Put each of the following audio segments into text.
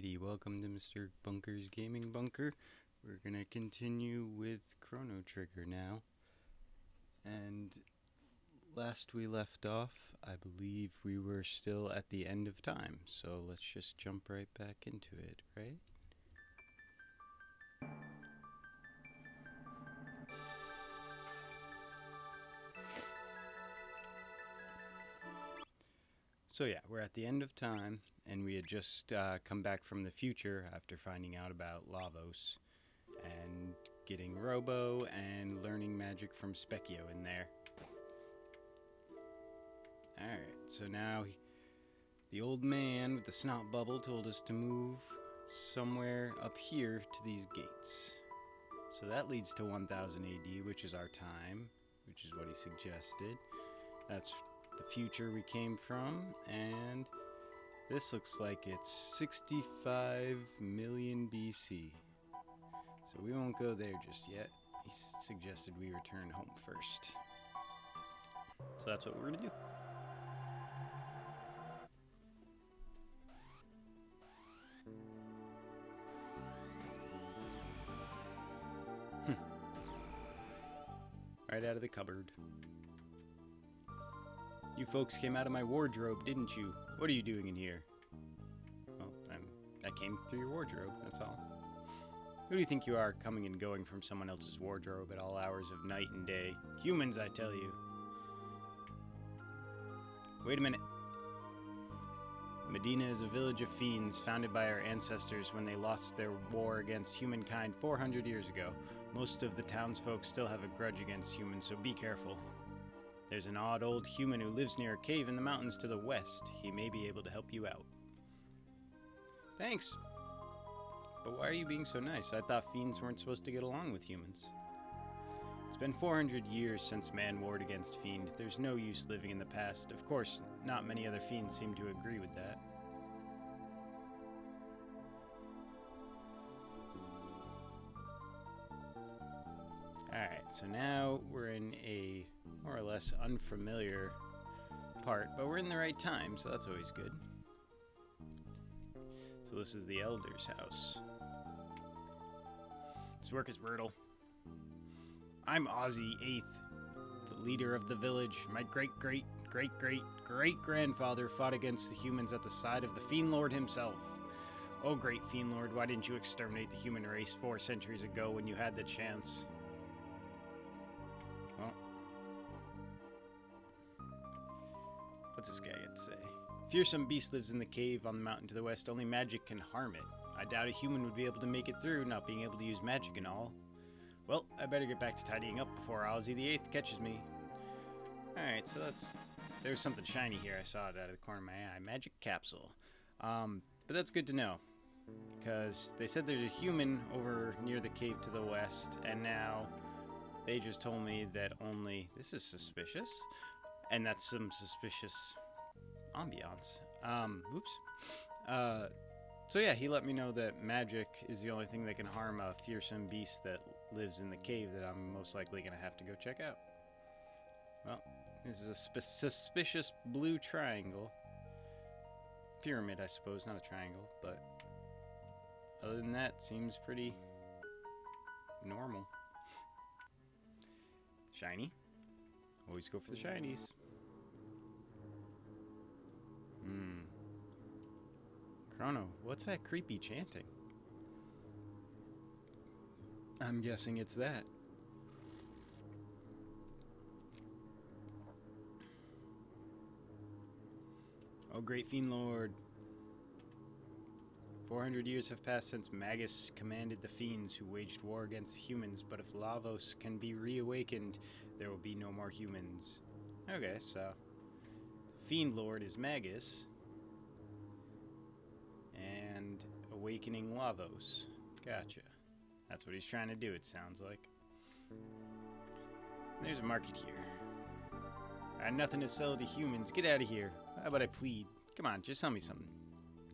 Alrighty, welcome to Mr. Bunker's Gaming Bunker. We're gonna continue with Chrono Trigger now. And last we left off, I believe we were still at the end of time. So let's just jump right back into it, right? So yeah, we're at the end of time, and we had just come back from the future after finding out about Lavos and getting Robo and learning magic from Specchio in there. Alright, so now the old man with the snot bubble told us to move somewhere up here to these gates. So that leads to 1000 AD, which is our time, which is what he suggested. That's the future we came from, and this looks like it's 65 million BC. So we won't go there just yet. He suggested we return home first. So that's what we're gonna do. Right out of the cupboard. You folks came out of my wardrobe, didn't you? What are you doing in here? Well, I came through your wardrobe, that's all. Who do you think you are, coming and going from someone else's wardrobe at all hours of night and day? Humans, I tell you. Wait a minute. Medina is a village of fiends founded by our ancestors when they lost their war against humankind 400 years ago. Most of the townsfolk still have a grudge against humans, so be careful. There's an odd old human who lives near a cave in the mountains to the west. He may be able to help you out. Thanks. But why are you being so nice? I thought fiends weren't supposed to get along with humans. It's been 400 years since man warred against fiends. There's no use living in the past. Of course, not many other fiends seem to agree with that. Alright, so now we're in a more or less unfamiliar part, but we're in the right time, so that's always good. So this is the Elder's house. This work is brutal. I'm Ozzy VIII, the leader of the village. My great-great-great-great-great-grandfather fought against the humans at the side of the Fiendlord himself. Oh, great Fiendlord, why didn't you exterminate the human race 4 centuries ago when you had the chance? Well, what's this guy got to say? Fearsome beast lives in the cave on the mountain to the west. Only magic can harm it. I doubt a human would be able to make it through, not being able to use magic and all. Well, I better get back to tidying up before Ozzy VIII catches me. Alright, so there's something shiny here. I saw it out of the corner of my eye. Magic capsule. But that's good to know, because they said there's a human over near the cave to the west, and now they just told me that only... This is suspicious. And that's some suspicious ambiance. Oops. So yeah, he let me know that magic is the only thing that can harm a fearsome beast that lives in the cave that I'm most likely going to have to go check out. Well, this is a suspicious blue triangle. Pyramid, I suppose, not a triangle, but other than that, seems pretty normal. Shiny. Always go for the shinies. Crono, what's that creepy chanting? I'm guessing it's that. Oh, great Fiendlord. 400 years have passed since Magus commanded the fiends who waged war against humans, but if Lavos can be reawakened, there will be no more humans. Okay, so Fiendlord is Magus, and awakening Lavos. Gotcha. That's what he's trying to do, it sounds like. There's a market here. I have nothing to sell to humans. Get out of here. How about I plead? Come on, just sell me something.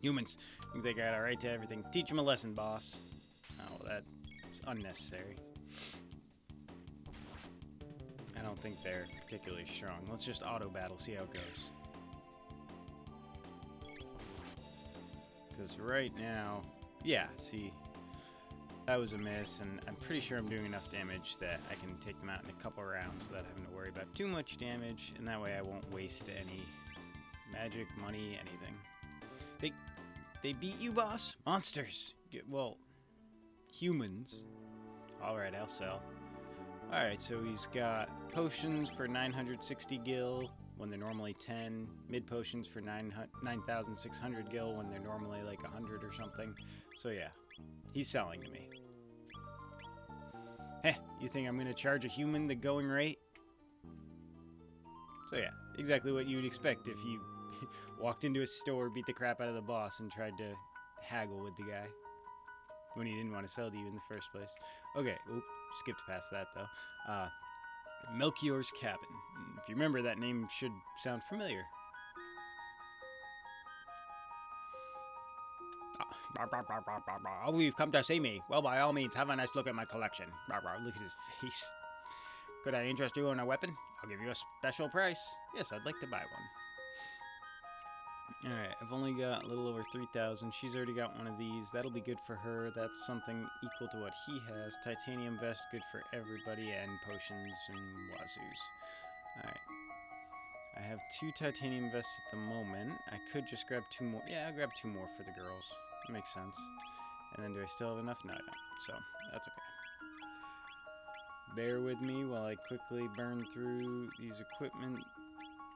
Humans, think they got a right to everything. Teach them a lesson, boss. Oh, well, that's unnecessary. I don't think they're particularly strong. Let's just auto battle, see how it goes. Because right now, yeah, see, that was a miss, and I'm pretty sure I'm doing enough damage that I can take them out in a couple rounds without having to worry about too much damage, and that way I won't waste any magic, money, anything. They beat you, boss? Monsters! Well, humans. Alright, I'll sell. Alright, so he's got potions for 960 gil when they're normally 10, mid potions for 9,600 gil when they're normally like 100 or something. So yeah, he's selling to me. Heh, you think I'm gonna charge a human the going rate? So yeah, exactly what you'd expect if you walked into a store, beat the crap out of the boss, and tried to haggle with the guy when he didn't want to sell to you in the first place. Okay, oop, skipped past that though. Melchior's Cabin. If you remember, that name should sound familiar. Oh, you've come to see me. Well, by all means, have a nice look at my collection. Look at his face. Could I interest you in a weapon? I'll give you a special price. Yes, I'd like to buy one. Alright, I've only got a little over 3,000. She's already got one of these. That'll be good for her. That's something equal to what he has. Titanium vest, good for everybody, and potions and wazoos. Alright. I have 2 titanium vests at the moment. I could just grab 2 more. Yeah, I'll grab 2 more for the girls. That makes sense. And then do I still have enough? No, I don't. So, that's okay. Bear with me while I quickly burn through these equipment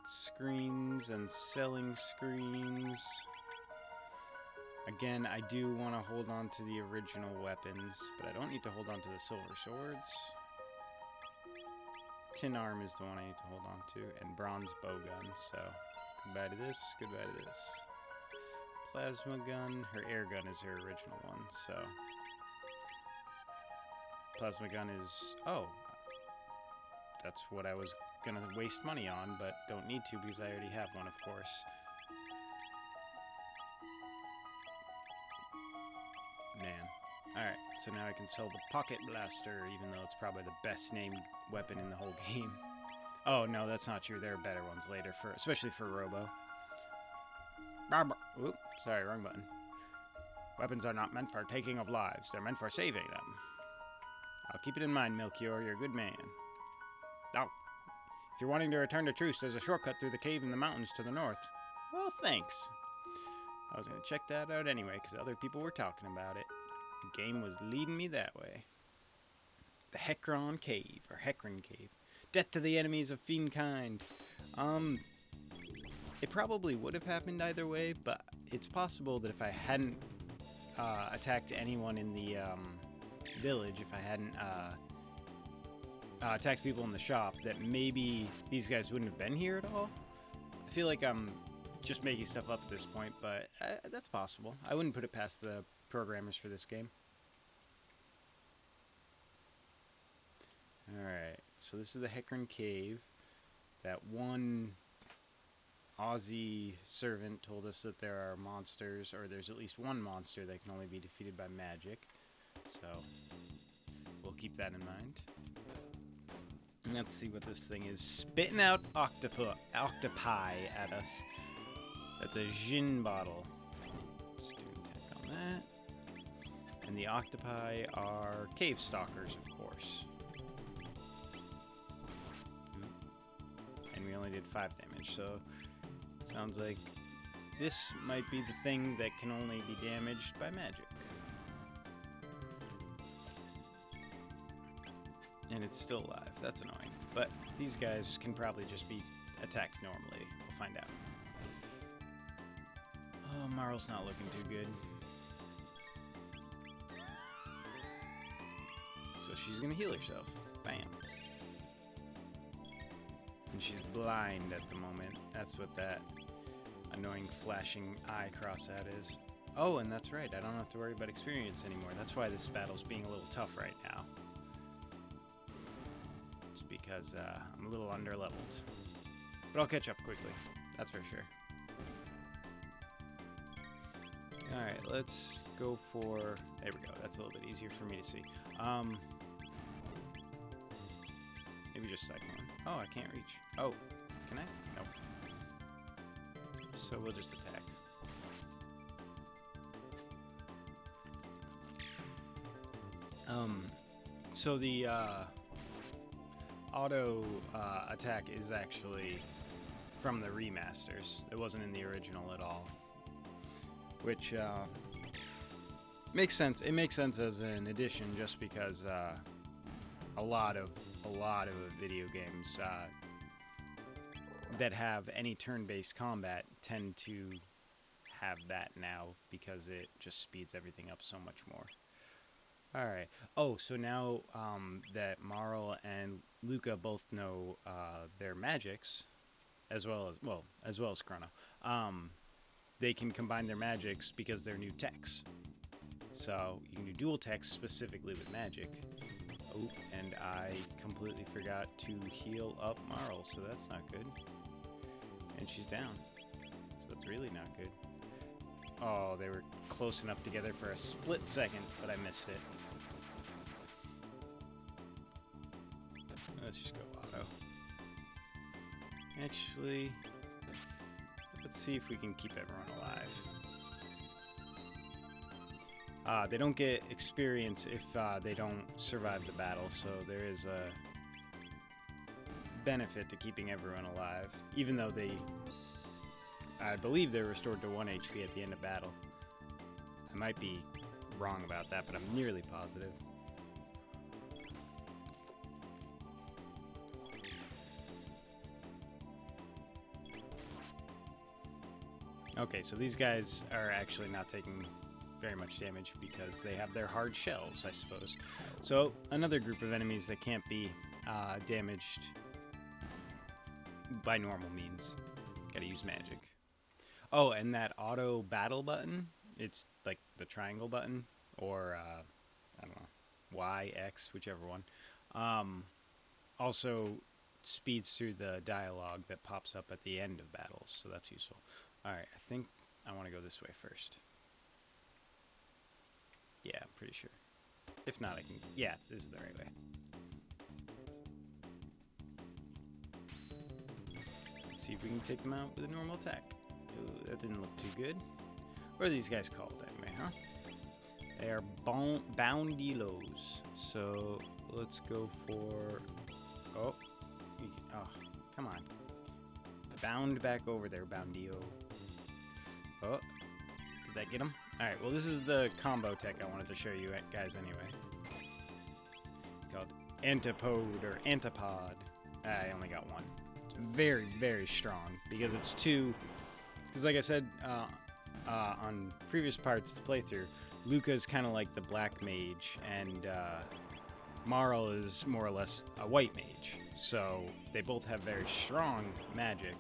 screens and selling screens. Again, I do want to hold on to the original weapons, but I don't need to hold on to the silver swords. Tin arm is the one I need to hold on to, and bronze bow gun, so goodbye to this, goodbye to this. Plasma gun, her air gun is her original one, so plasma gun is, oh, that's what I was gonna waste money on, but don't need to because I already have one, of course. Man. Alright, so now I can sell the Pocket Blaster, even though it's probably the best named weapon in the whole game. Oh, no, that's not true. There are better ones later, especially for Robo. Oop, sorry, wrong button. Weapons are not meant for taking of lives. They're meant for saving them. I'll keep it in mind, Melchior. You're a good man. Oh, if you're wanting to return to Truce, there's a shortcut through the cave in the mountains to the north. Well, thanks. I was going to check that out anyway, because other people were talking about it. The game was leading me that way. The Hekron Cave, or Hekron Cave. Death to the enemies of fiendkind. It probably would have happened either way, but it's possible that if I hadn't attacked anyone in the village, if I hadn't attacked people in the shop, that maybe these guys wouldn't have been here at all. I feel like I'm just making stuff up at this point, but that's possible. I wouldn't put it past the programmers for this game. Alright, so this is the Hekron Cave. That one Aussie servant told us that there are monsters, or there's at least one monster that can only be defeated by magic. So, we'll keep that in mind. And let's see what this thing is spitting out octopi at us. That's a gin bottle. Let's do an attack on that. And the octopi are cave stalkers, of course. And we only did 5 damage, so sounds like this might be the thing that can only be damaged by magic. And it's still alive. That's annoying. But these guys can probably just be attacked normally. We'll find out. Oh, Marl's not looking too good. So she's gonna heal herself. Bam. And she's blind at the moment. That's what that annoying flashing eye cross out is. Oh, and that's right. I don't have to worry about experience anymore. That's why this battle's being a little tough right now. It's because I'm a little underleveled. But I'll catch up quickly. That's for sure. Alright, let's go for... There we go. That's a little bit easier for me to see. Maybe just Cyclone. Oh, I can't reach. Oh, can I? Nope. So we'll just attack. So the auto attack is actually from the remasters. It wasn't in the original at all, which makes sense. It makes sense as an addition, just because a lot of video games that have any turn-based combat tend to have that now, because it just speeds everything up so much more. Alright. Oh, so now that Marl and Luca both know their magics, as well as Crono, they can combine their magics because they're new techs. So you can do dual techs specifically with magic. Oh, and I completely forgot to heal up Marl, so that's not good. And she's down, so that's really not good. Oh, they were close enough together for a split second, but I missed it. Let's just go auto. Actually, let's see if we can keep everyone alive. They don't get experience if they don't survive the battle, so there is a benefit to keeping everyone alive, even though I believe they're restored to 1 HP at the end of battle. I might be wrong about that, but I'm nearly positive. Okay, so these guys are actually not taking very much damage because they have their hard shells, I suppose. So another group of enemies that can't be damaged by normal means. Gotta use magic. Oh, and that auto battle button, it's like the triangle button, or I don't know, Y, X, whichever one, also speeds through the dialogue that pops up at the end of battles, so that's useful. Alright, I think I want to go this way first. Yeah, I'm pretty sure. If not, I can... Yeah, this is the right way. Let's see if we can take them out with a normal attack. Ooh, that didn't look too good. What are these guys called anyway, huh? They are boundilos. So, let's go for... Oh, come on. Bound back over there, Boundio. Oh, did that get him? Alright, well this is the combo tech I wanted to show you guys anyway. It's called Antipode or Antipod. I only got one. It's very, very strong because it's two... Because like I said on previous parts of the playthrough, Luca's kind of like the black mage, and Marl is more or less a white mage. So they both have very strong magic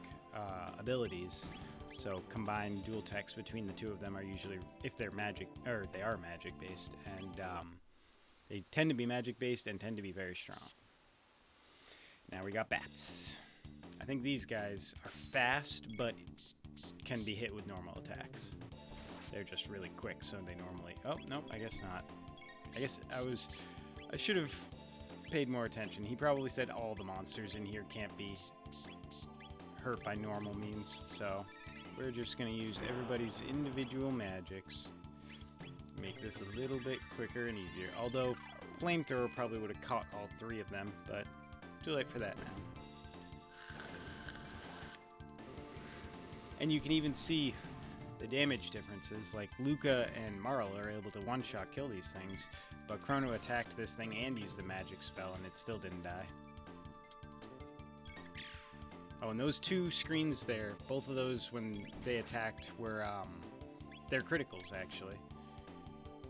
abilities. So combined dual techs between the two of them are usually, if they're magic, or they are magic based, and they tend to be magic based and tend to be very strong. Now we got bats. I think these guys are fast, but can be hit with normal attacks. They're just really quick, so they normally... Oh, no, I guess not. I guess I should have paid more attention. He probably said all the monsters in here can't be hurt by normal means, so we're just going to use everybody's individual magics. Make this a little bit quicker and easier. Although, Flamethrower probably would have caught all three of them, but too late for that now. And you can even see the damage differences. Like, Luca and Marl are able to one-shot kill these things, but Crono attacked this thing and used a magic spell, and it still didn't die. Oh, and those two screens there, both of those when they attacked were, they're criticals, actually.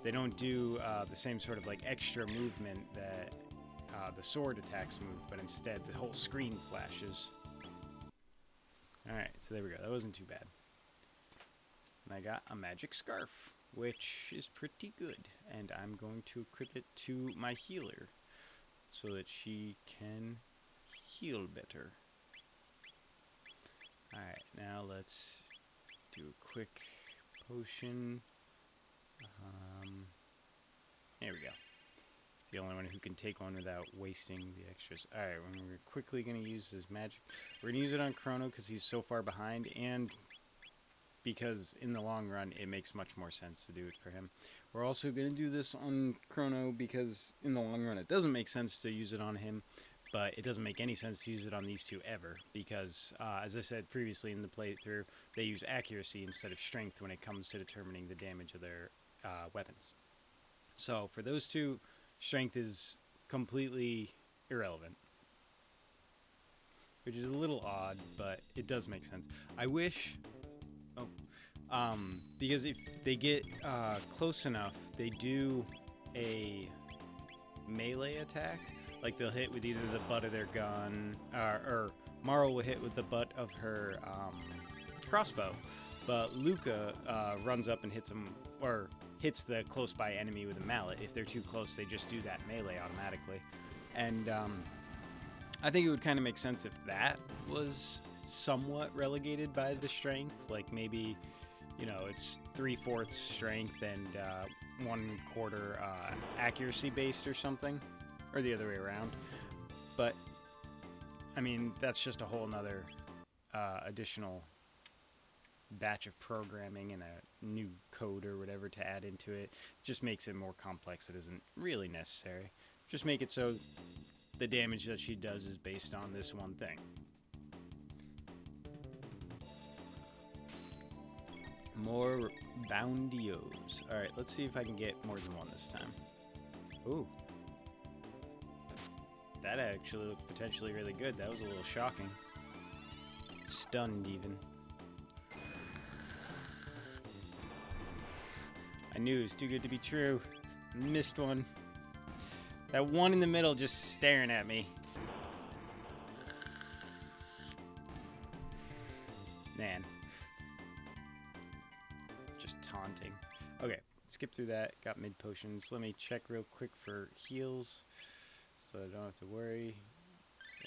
They don't do the same sort of, like, extra movement that the sword attacks move, but instead the whole screen flashes. Alright, so there we go. That wasn't too bad. And I got a magic scarf, which is pretty good. And I'm going to equip it to my healer so that she can heal better. Alright, now let's do a quick potion. There we go. The only one who can take one without wasting the extras. Alright, we're quickly going to use his magic. We're going to use it on Crono because he's so far behind, and because in the long run, it makes much more sense to do it for him. We're also going to do this on Crono because in the long run, it doesn't make sense to use it on him, but it doesn't make any sense to use it on these two ever because, as I said previously in the playthrough, they use accuracy instead of strength when it comes to determining the damage of their weapons. So for those two, strength is completely irrelevant, which is a little odd, but it does make sense. I wish... because if they get close enough, they do a melee attack. Like, they'll hit with either the butt of their gun, or Marl will hit with the butt of her crossbow. But Luca runs up and hits him, or hits the close-by enemy with a mallet. If they're too close, they just do that melee automatically. And I think it would kind of make sense if that was somewhat relegated by the strength. Like, maybe, you know, it's 3/4 strength and 1/4 accuracy based or something. Or the other way around. But, I mean, that's just a whole nother additional batch of programming and a new code or whatever to add into it. It just makes it more complex. It isn't really necessary. Just make it so the damage that she does is based on this one thing. More boundios. Alright, let's see if I can get more than one this time. Ooh. That actually looked potentially really good. That was a little shocking. Stunned, even. I knew it was too good to be true. Missed one. That one in the middle just staring at me. Man. Just taunting. Okay, skip through that. Got mid potions. Let me check real quick for heals. So I don't have to worry.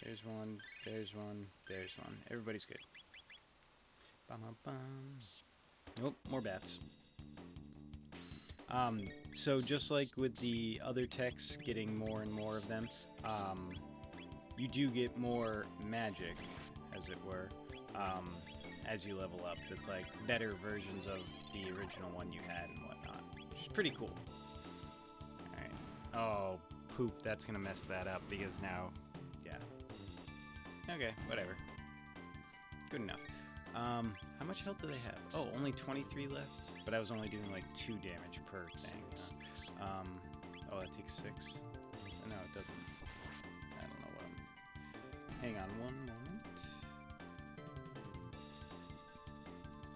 There's one, there's one, there's one. Everybody's good. Bum, bum, bum. Nope, more bats. So just like with the other techs, getting more and more of them, you do get more magic, as it were, as you level up. That's like better versions of the original one you had and whatnot, which is pretty cool. Alright. Oh, poop, that's gonna mess that up because now, yeah. Okay, whatever. Good enough. How much health do they have? Oh, only 23 left? But I was only doing like 2 damage per thing. Oh, that takes 6. No, it doesn't. I don't know what I'm... Hang on one moment.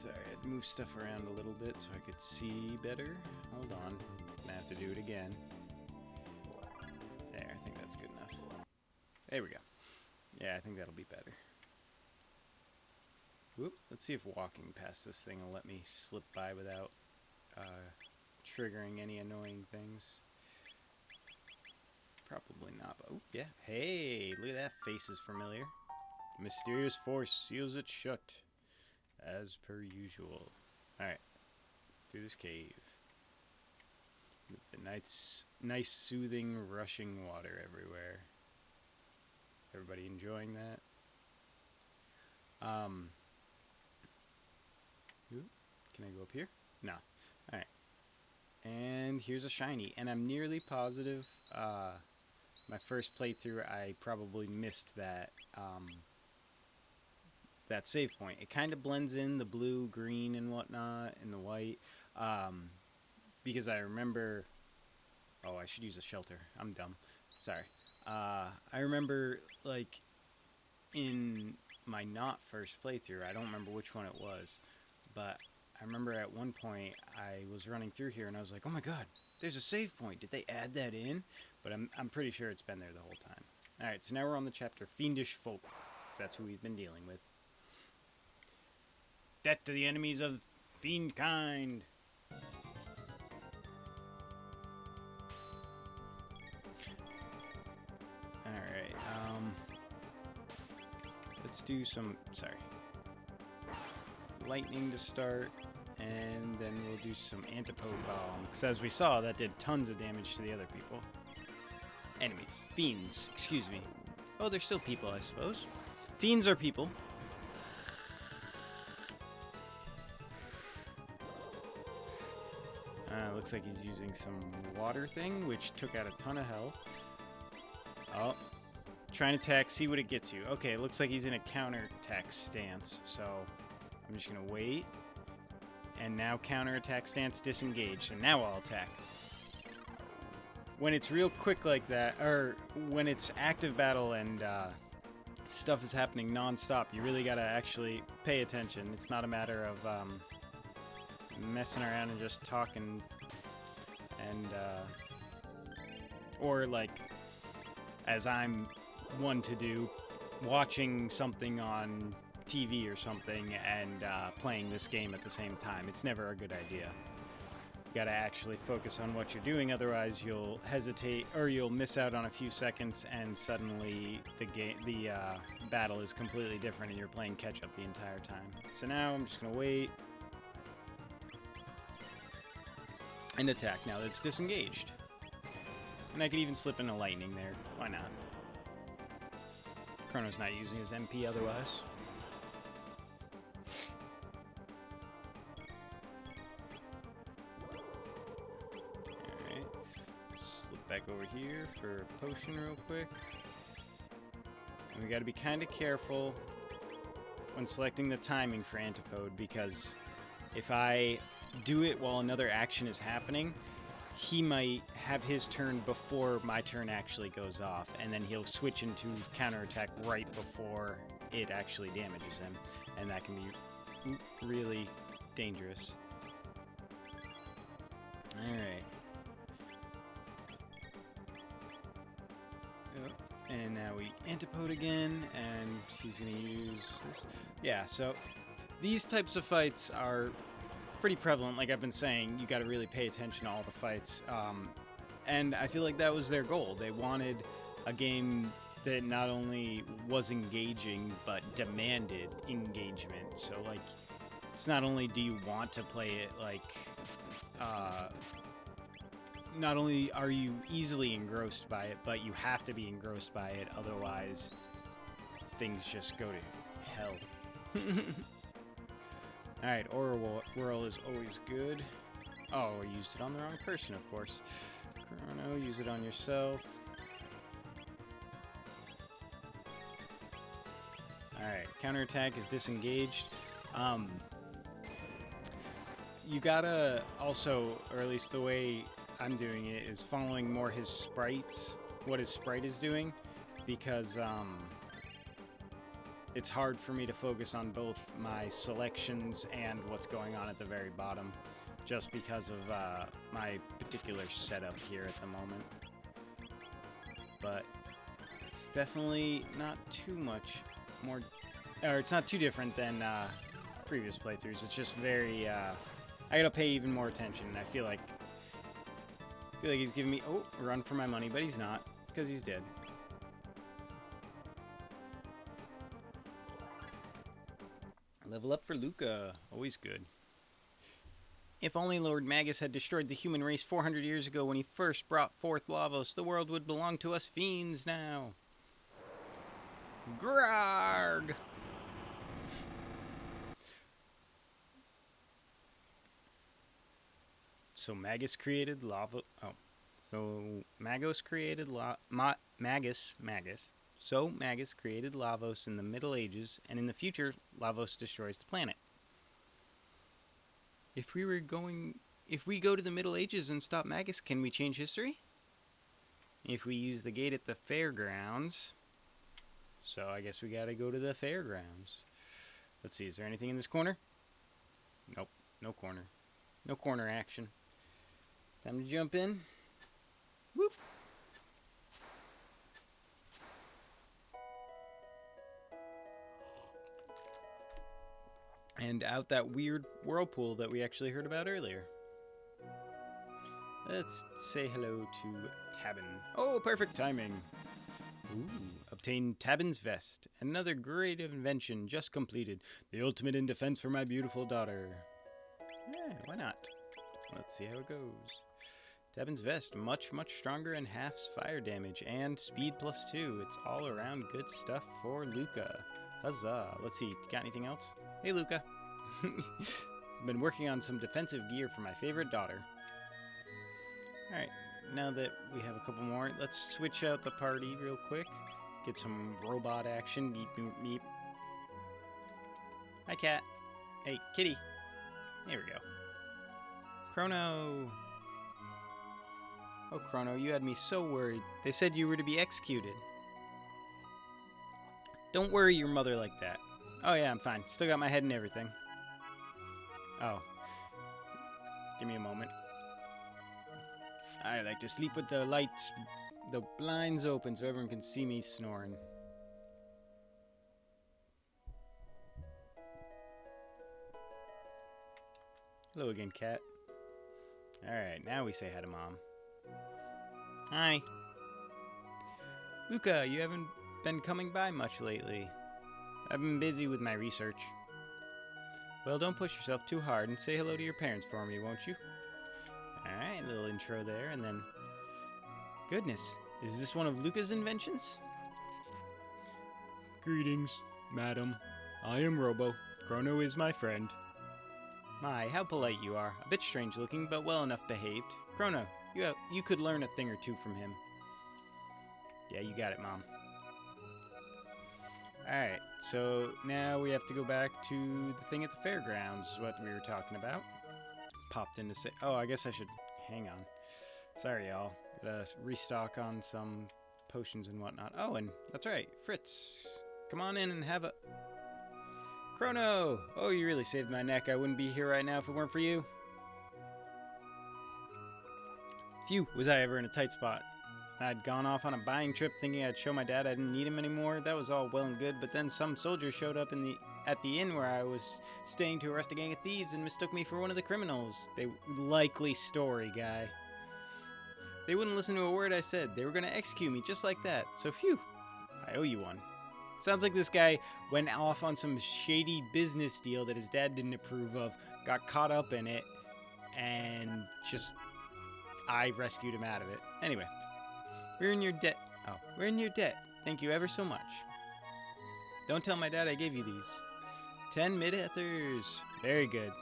Sorry, I had to move stuff around a little bit so I could see better. Hold on. I'm gonna have to do it again. There, I think that's good enough. There we go. Yeah, I think that'll be better. Whoop, let's see if walking past this thing will let me slip by without triggering any annoying things. Probably not, but oh, yeah. Hey, look at that, face is familiar. Mysterious force seals it shut, as per usual. Alright, through this cave. With the nice soothing, rushing water everywhere. Everybody enjoying that? Ooh, can I go up here? No. Alright. And here's a shiny. And I'm nearly positive, my first playthrough, I probably missed that, that save point. It kind of blends in the blue, green, and whatnot, and the white, because I remember... Oh, I should use a shelter. I'm dumb. Sorry. I remember, like, in my not first playthrough, I don't remember which one it was, but I remember at one point I was running through here and I was like, oh my god, there's a save point. Did they add that in? But I'm pretty sure it's been there the whole time. Alright, so now we're on the chapter Fiendish Folk, because that's who we've been dealing with. Death to the enemies of fiend kind. Alright, let's do some, lightning to start, and then we'll do some antipode bomb, because as we saw, that did tons of damage to the other people. Enemies. Fiends, excuse me. Oh, they're still people, I suppose. Fiends are people. it looks like he's using some water thing, which took out a ton of health. Oh, try and attack, see what it gets you. Okay, it looks like he's in a counter-attack stance, so I'm just going to wait. And now counter-attack stance disengaged, and now I'll attack. When it's real quick like that, or when it's active battle and stuff is happening non-stop, you really got to actually pay attention. It's not a matter of messing around and just talking and or like, as I'm one to do, watching something on TV or something and playing this game at the same time. It's never a good idea. You gotta actually focus on what you're doing, otherwise you'll hesitate or you'll miss out on a few seconds and suddenly the battle is completely different and you're playing catch up the entire time. So now I'm just gonna wait and attack now that it's disengaged. And I could even slip in a lightning there. Why not? Crono's not using his MP otherwise. Alright. Slip back over here for a potion real quick. And we gotta be kind of careful when selecting the timing for Antipode, because if I do it while another action is happening, he might have his turn before my turn actually goes off, and then he'll switch into counterattack right before it actually damages him, and that can be really dangerous. Alright. Oh, and now we antipode again, and he's going to use this. Yeah, so these types of fights are pretty prevalent. Like I've been saying, you got to really pay attention to all the fights, and I feel like that was their goal. They wanted a game that not only was engaging but demanded engagement. So like, it's not only do you want to play it, like not only are you easily engrossed by it, but you have to be engrossed by it, otherwise things just go to hell. Alright, Aura Whirl is always good. Oh, I used it on the wrong person, of course. Crono, use it on yourself. Alright, counterattack is disengaged. You gotta also, or at least the way I'm doing it, is following more his sprites, what his sprite is doing, because it's hard for me to focus on both my selections and what's going on at the very bottom, just because of my particular setup here at the moment. But it's definitely not too much more, or it's not too different than previous playthroughs. It's just very, I gotta pay even more attention. I feel like he's giving me, a run for my money, but he's not, because he's dead. Level up for Luca. Always good. If only Lord Magus had destroyed the human race 400 years ago when he first brought forth Lavos, the world would belong to us fiends now. Grarg! So Magus created lava. Oh. So Magus created Magus. So Magus created Lavos in the Middle Ages, and in the future, Lavos destroys the planet. If we go to the Middle Ages and stop Magus, can we change history? If we use the gate at the fairgrounds, so I guess we gotta go to the fairgrounds. Let's see, is there anything in this corner? Nope, no corner. No corner action. Time to jump in. Whoop! And out that weird whirlpool that we actually heard about earlier. Let's say hello to Tabin. Oh, perfect timing. Ooh, obtain Tabin's vest. Another great invention just completed. The ultimate in defense for my beautiful daughter. Yeah, why not? Let's see how it goes. Tabin's vest, much stronger and halves fire damage and speed +2. It's all around good stuff for Luca. Huzzah. Let's see, got anything else? Hey, Luca. I've been working on some defensive gear for my favorite daughter. Alright, now that we have a couple more, let's switch out the party real quick. Get some robot action. Beep, boop, beep. Hi, cat. Hey, kitty. There we go. Crono. Oh, Crono, you had me so worried. They said you were to be executed. Don't worry your mother like that. Oh, yeah, I'm fine. Still got my head and everything. Oh. Give me a moment. I like to sleep with the lights, the blinds open so everyone can see me snoring. Hello again, cat. Alright, now we say hi to Mom. Hi. Luca, you haven't been coming by much lately. I've been busy with my research. Well, don't push yourself too hard and say hello to your parents for me, won't you? Alright, little intro there, and then... Goodness, is this one of Luca's inventions? Greetings, madam. I am Robo. Crono is my friend. My, how polite you are. A bit strange looking, but well enough behaved. Crono, you could learn a thing or two from him. Yeah, you got it, Mom. Alright, so now we have to go back to the thing at the fairgrounds, is what we were talking about. Popped in to say... Oh, I guess I should... Hang on. Sorry, y'all. Gotta restock on some potions and whatnot. Oh, and that's right. Fritz. Come on in and have a... Crono! Oh, you really saved my neck. I wouldn't be here right now if it weren't for you. Phew, was I ever in a tight spot. I'd gone off on a buying trip thinking I'd show my dad I didn't need him anymore. That was all well and good, but then some soldiers showed up at the inn where I was staying to arrest a gang of thieves and mistook me for one of the criminals. Likely story, guy. They wouldn't listen to a word I said. They were going to execute me just like that. So phew, I owe you one. Sounds like this guy went off on some shady business deal that his dad didn't approve of, got caught up in it, and just... I rescued him out of it. Anyway. We're in your debt. Oh, we're in your debt. Thank you ever so much. Don't tell my dad I gave you these. 10 mid-ethers. Very good.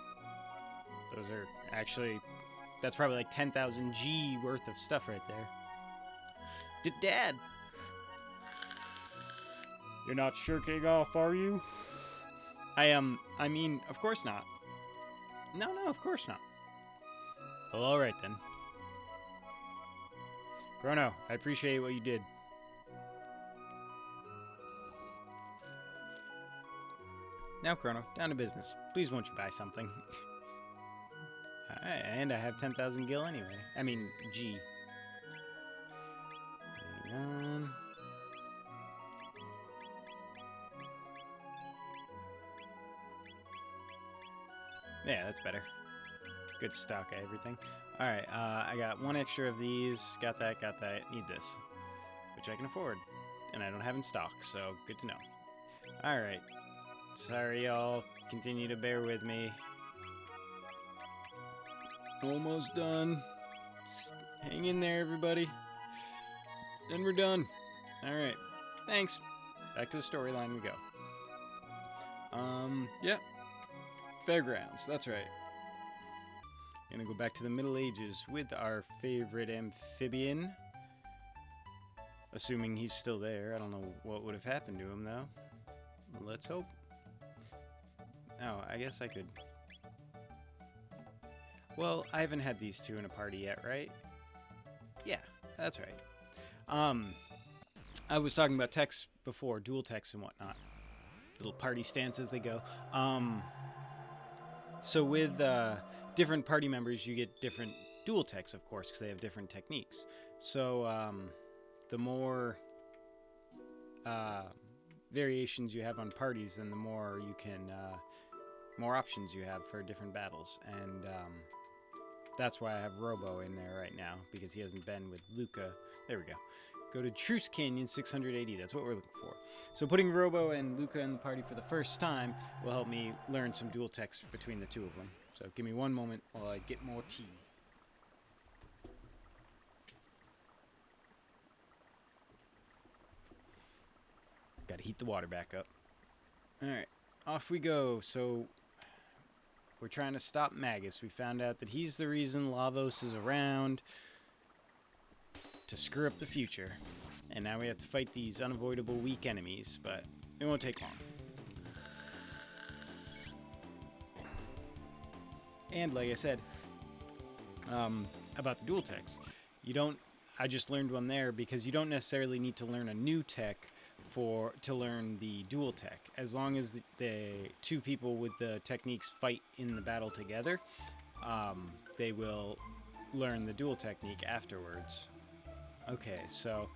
Those are actually... That's probably like 10,000 G worth of stuff right there. Dad! You're not shirking off, are you? I mean, of course not. No, of course not. Well, alright then. Crono, I appreciate what you did. Now, Crono, down to business. Please won't you buy something? Alright, and I have 10,000 gil anyway. I mean, G. Hang on. Yeah, that's better. Good stock of everything. Alright, I got one extra of these. Got that. Need this. Which I can afford. And I don't have in stock, so good to know. Alright. Sorry, y'all. Continue to bear with me. Almost done. Just hang in there, everybody. Then we're done. Alright. Thanks. Back to the storyline we go. Yeah. Fairgrounds, that's right. Gonna go back to the Middle Ages with our favorite amphibian. Assuming he's still there. I don't know what would have happened to him, though. Let's hope. Oh, I guess I could... Well, I haven't had these two in a party yet, right? Yeah, that's right. I was talking about techs before, dual techs and whatnot. Little party stances they go. So with different party members, you get different dual techs, of course, because they have different techniques. So the more variations you have on parties, then the more you can, more options you have for different battles. And that's why I have Robo in there right now, because he hasn't been with Luca. There we go. Go to Truce Canyon 680. That's what we're looking for. So putting Robo and Luca in the party for the first time will help me learn some dual techs between the two of them. So give me one moment while I get more tea. Gotta heat the water back up. Alright, off we go. So we're trying to stop Magus. We found out that he's the reason Lavos is around. to screw up the future. And now we have to fight these unavoidable weak enemies, but it won't take long. And like I said, about the dual techs, I just learned one there because you don't necessarily need to learn a new tech to learn the dual tech. As long as the two people with the techniques fight in the battle together, they will learn the dual technique afterwards. Okay, so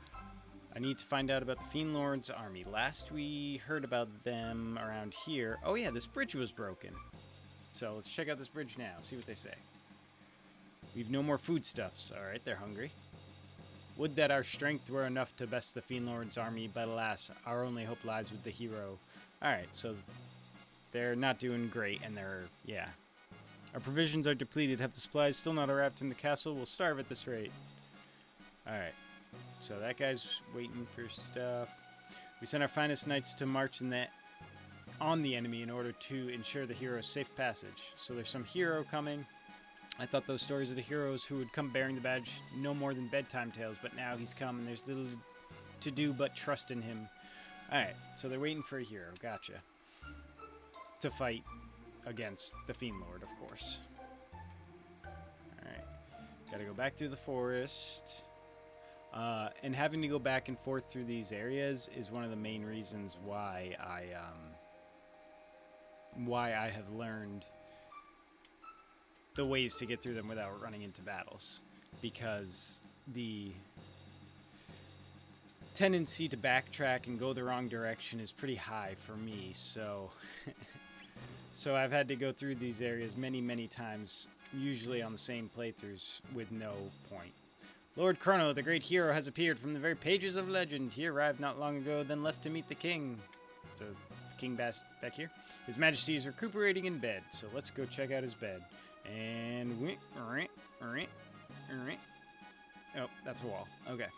I need to find out about the Fiendlord's army. Last we heard about them around here. Oh yeah, this bridge was broken. So let's check out this bridge now, see what they say. We've no more foodstuffs. Alright, they're hungry. Would that our strength were enough to best the Fiendlord's army, but alas, our only hope lies with the hero. Alright, so they're not doing great, and yeah. Our provisions are depleted. Have the supplies still not arrived from the castle? We'll starve at this rate. Alright, so that guy's waiting for stuff. We sent our finest knights to march on the enemy in order to ensure the hero's safe passage. So there's some hero coming. I thought those stories of the heroes who would come bearing the badge no more than bedtime tales, but now he's come and there's little to do but trust in him. Alright, so they're waiting for a hero. Gotcha. To fight against the Fiendlord, of course. Alright. Gotta go back through the forest. And having to go back and forth through these areas is one of the main reasons why I have learned the ways to get through them without running into battles, because the tendency to backtrack and go the wrong direction is pretty high for me, so so I've had to go through these areas many times, usually on the same playthroughs with no point. Lord Crono, the great hero, has appeared from the very pages of legend. He arrived not long ago, then left to meet the king. So, the king back here. His Majesty is recuperating in bed, so let's go check out his bed. And oh, that's a wall. Okay.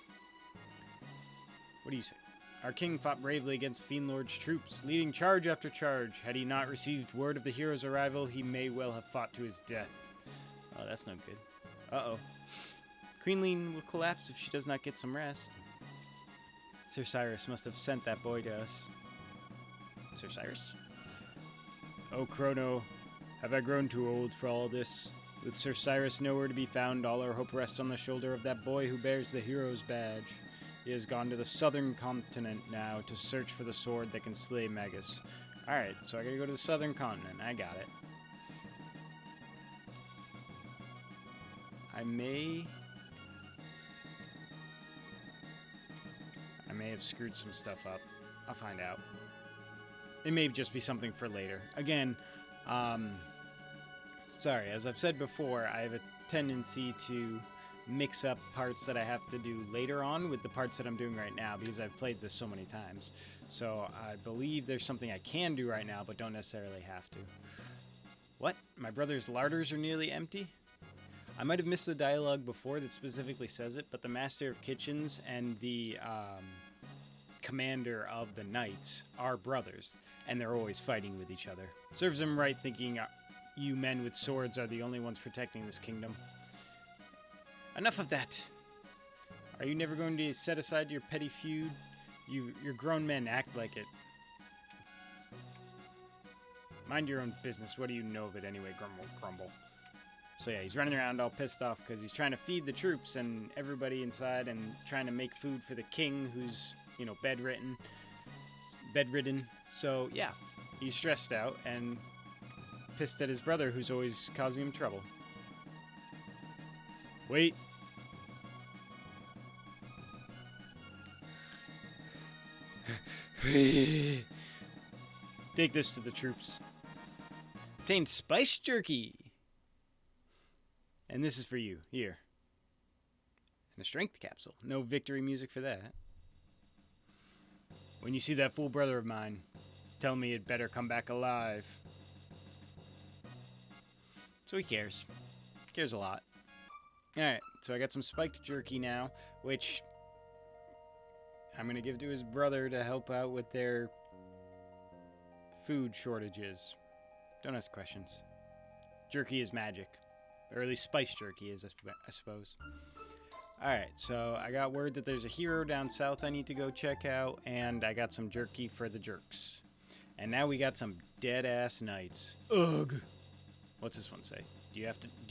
What do you say? Our king fought bravely against Fiendlord's troops, leading charge after charge. Had he not received word of the hero's arrival, he may well have fought to his death. Oh, that's no good. Uh-oh. Queenling will collapse if she does not get some rest. Sir Cyrus must have sent that boy to us. Sir Cyrus? Oh, Crono, have I grown too old for all this? With Sir Cyrus nowhere to be found, all our hope rests on the shoulder of that boy who bears the hero's badge. He has gone to the southern continent now to search for the sword that can slay Magus. Alright, so I gotta go to the southern continent. I got it. I may have screwed some stuff up. I'll find out. It may just be something for later. Again, sorry, as I've said before, I have a tendency to mix up parts that I have to do later on with the parts that I'm doing right now because I've played this so many times. So I believe there's something I can do right now, but don't necessarily have to. What? My brother's larders are nearly empty? I might have missed the dialogue before that specifically says it, but the Master of Kitchens and the commander of the Knights are brothers, and they're always fighting with each other. Serves him right thinking you men with swords are the only ones protecting this kingdom. Enough of that. Are you never going to set aside your petty feud? You're grown men, act like it. Mind your own business. What do you know of it anyway? Grumble, grumble. So yeah, he's running around all pissed off because he's trying to feed the troops and everybody inside and trying to make food for the king who's, you know, bedridden. So yeah, he's stressed out and pissed at his brother who's always causing him trouble. Wait. Take this to the troops. Obtain spiced jerky. And this is for you. Here. And a strength capsule. No victory music for that. When you see that fool brother of mine, tell me he'd better come back alive. So he cares. Cares a lot. Alright, so I got some spiked jerky now, which I'm going to give to his brother to help out with their food shortages. Don't ask questions. Jerky is magic. Or at least spiced jerky is, I suppose. Alright, so I got word that there's a hero down south I need to go check out, and I got some jerky for the jerks. And now we got some dead-ass knights. Ugh! What's this one say? Do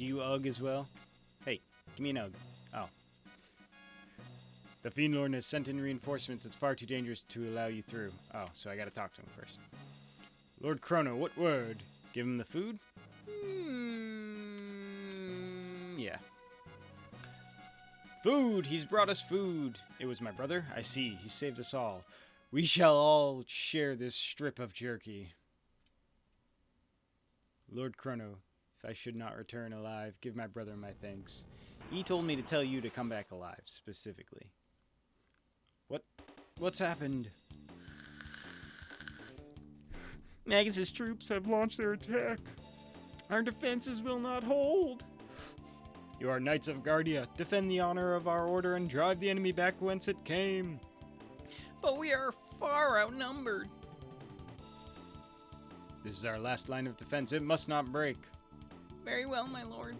you ugh as well? Hey, give me an ugh. Oh. The Fiendlord has sent in reinforcements. It's far too dangerous to allow you through. Oh, so I gotta talk to him first. Lord Crono, what word? Give him the food? Yeah. Food! He's brought us food! It was my brother? I see. He saved us all. We shall all share this strip of jerky. Lord Crono, if I should not return alive, give my brother my thanks. He told me to tell you to come back alive, specifically. What's happened? Magus's troops have launched their attack. Our defenses will not hold. You are Knights of Guardia. Defend the honor of our order and drive the enemy back whence it came. But we are far outnumbered. This is our last line of defense. It must not break. Very well, my lord.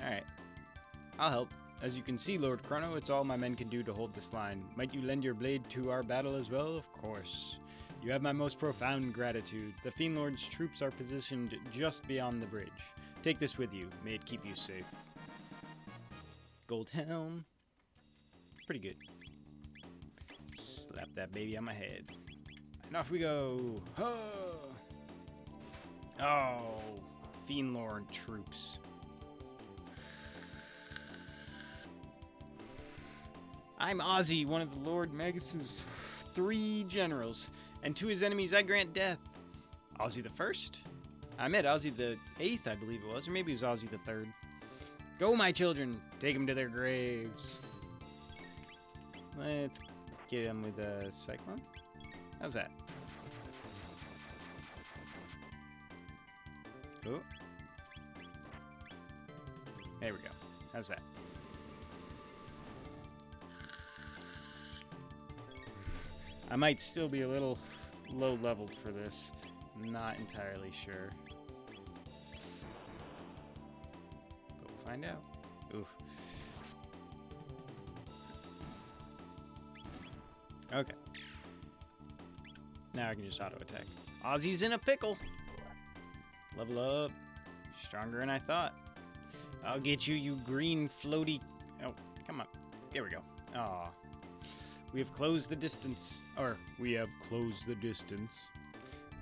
Alright. I'll help. As you can see, Lord Crono, it's all my men can do to hold this line. Might you lend your blade to our battle as well? Of course. You have my most profound gratitude. The Fiendlord's troops are positioned just beyond the bridge. Take this with you. May it keep you safe. Gold helm. Pretty good. Slap that baby on my head. And off we go. Oh, Fiendlord troops. I'm Ozzy, one of the Lord Magus's 3 generals, and to his enemies I grant death. Ozzy the 1st? I met Ozzy the 8th, I believe it was, or maybe it was Ozzy the 3rd. Go, my children, take them to their graves. Let's get him with a cyclone. How's that? Oh. There we go. How's that? I might still be a little low-leveled for this. Not entirely sure. But we'll find out. Ooh. Okay. Now I can just auto-attack. Ozzy's in a pickle! Level up. Stronger than I thought. I'll get you, you green floaty... Oh, come on. There we go. Aw. We have closed the distance. We have closed the distance.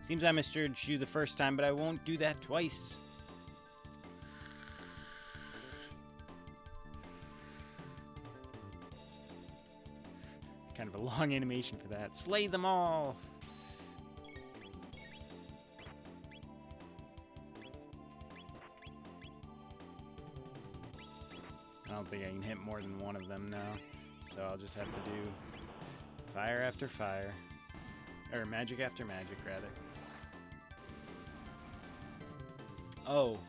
Seems I misjudged you the first time, but I won't do that twice. Kind of a long animation for that. Slay them all! I don't think I can hit more than one of them now. So I'll just have to do fire after fire. Or magic after magic, rather. Oh,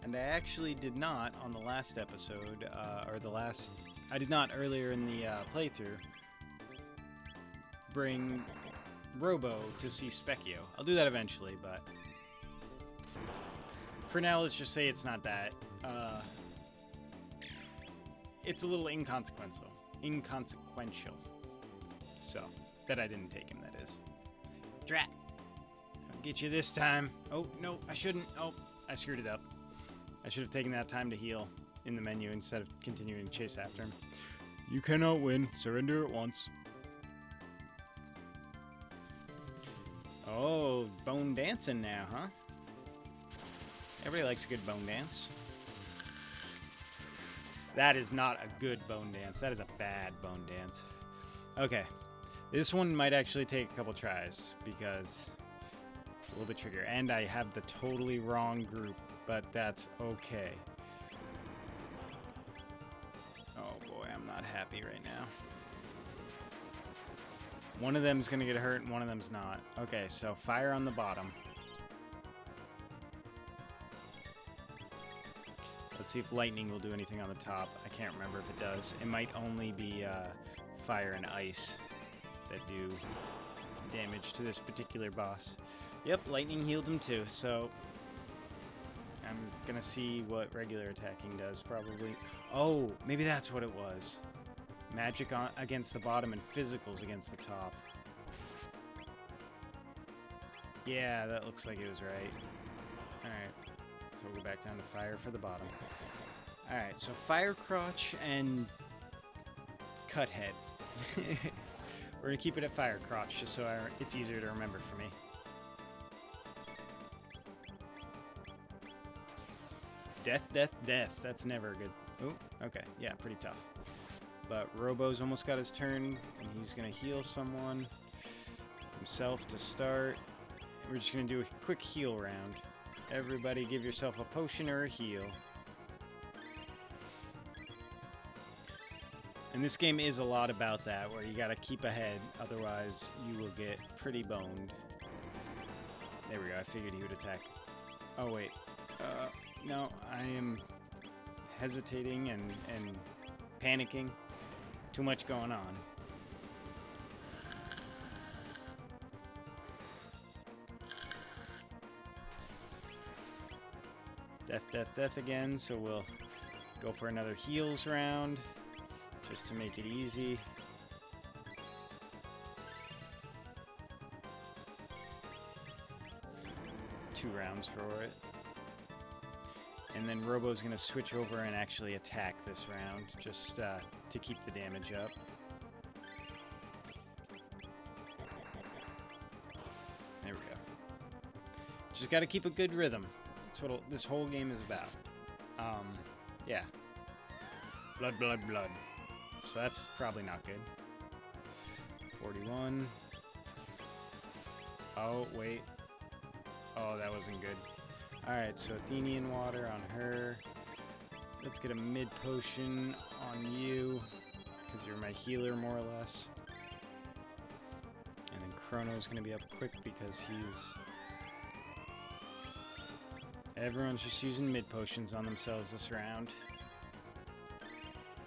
and I actually did not on the last episode, I did not earlier in the playthrough bring Robo to see Specchio. I'll do that eventually, but for now, let's just say it's not that. It's a little inconsequential. So, that I didn't take him, that is. Drat! I'll get you this time. Oh, no, I shouldn't. Oh, I screwed it up. I should have taken that time to heal in the menu instead of continuing to chase after him. You cannot win. Surrender at once. Oh, bone dancing now, huh? Everybody likes a good bone dance. That is not a good bone dance. That is a bad bone dance. Okay. This one might actually take a couple tries because it's a little bit trickier. And I have the totally wrong group, but that's okay. Oh boy, I'm not happy right now. One of them's gonna get hurt and one of them's not. Okay, so fire on the bottom. Let's see if lightning will do anything on the top. I can't remember if it does. It might only be fire and ice that do damage to this particular boss. Yep, lightning healed him too, so I'm gonna see what regular attacking does, probably. Oh, maybe that's what it was. Magic against the bottom and physicals against the top. Yeah, that looks like it was right. Alright, so we'll go back down to fire for the bottom. Alright, so fire crotch and cut head. We're gonna keep it at fire crotch just so it's easier to remember for me. Death, death, death. That's never good. Oh, okay. Yeah, pretty tough. But Robo's almost got his turn, and he's going to heal someone himself to start. We're just going to do a quick heal round. Everybody give yourself a potion or a heal. And this game is a lot about that, where you got to keep ahead, otherwise you will get pretty boned. There we go. I figured he would attack. Oh, wait. No, I am hesitating and panicking. Too much going on. Death, death, death again, so we'll go for another heals round, just to make it easy. Two rounds for it. And then Robo's going to switch over and actually attack this round, just to keep the damage up. There we go. Just got to keep a good rhythm. That's what this whole game is about. Yeah. Blood, blood, blood. So that's probably not good. 41. Oh, wait. Oh, that wasn't good. Alright, so Athenian water on her. Let's get a mid potion on you, because you're my healer, more or less. And then Crono's going to be up quick because everyone's just using mid potions on themselves this round.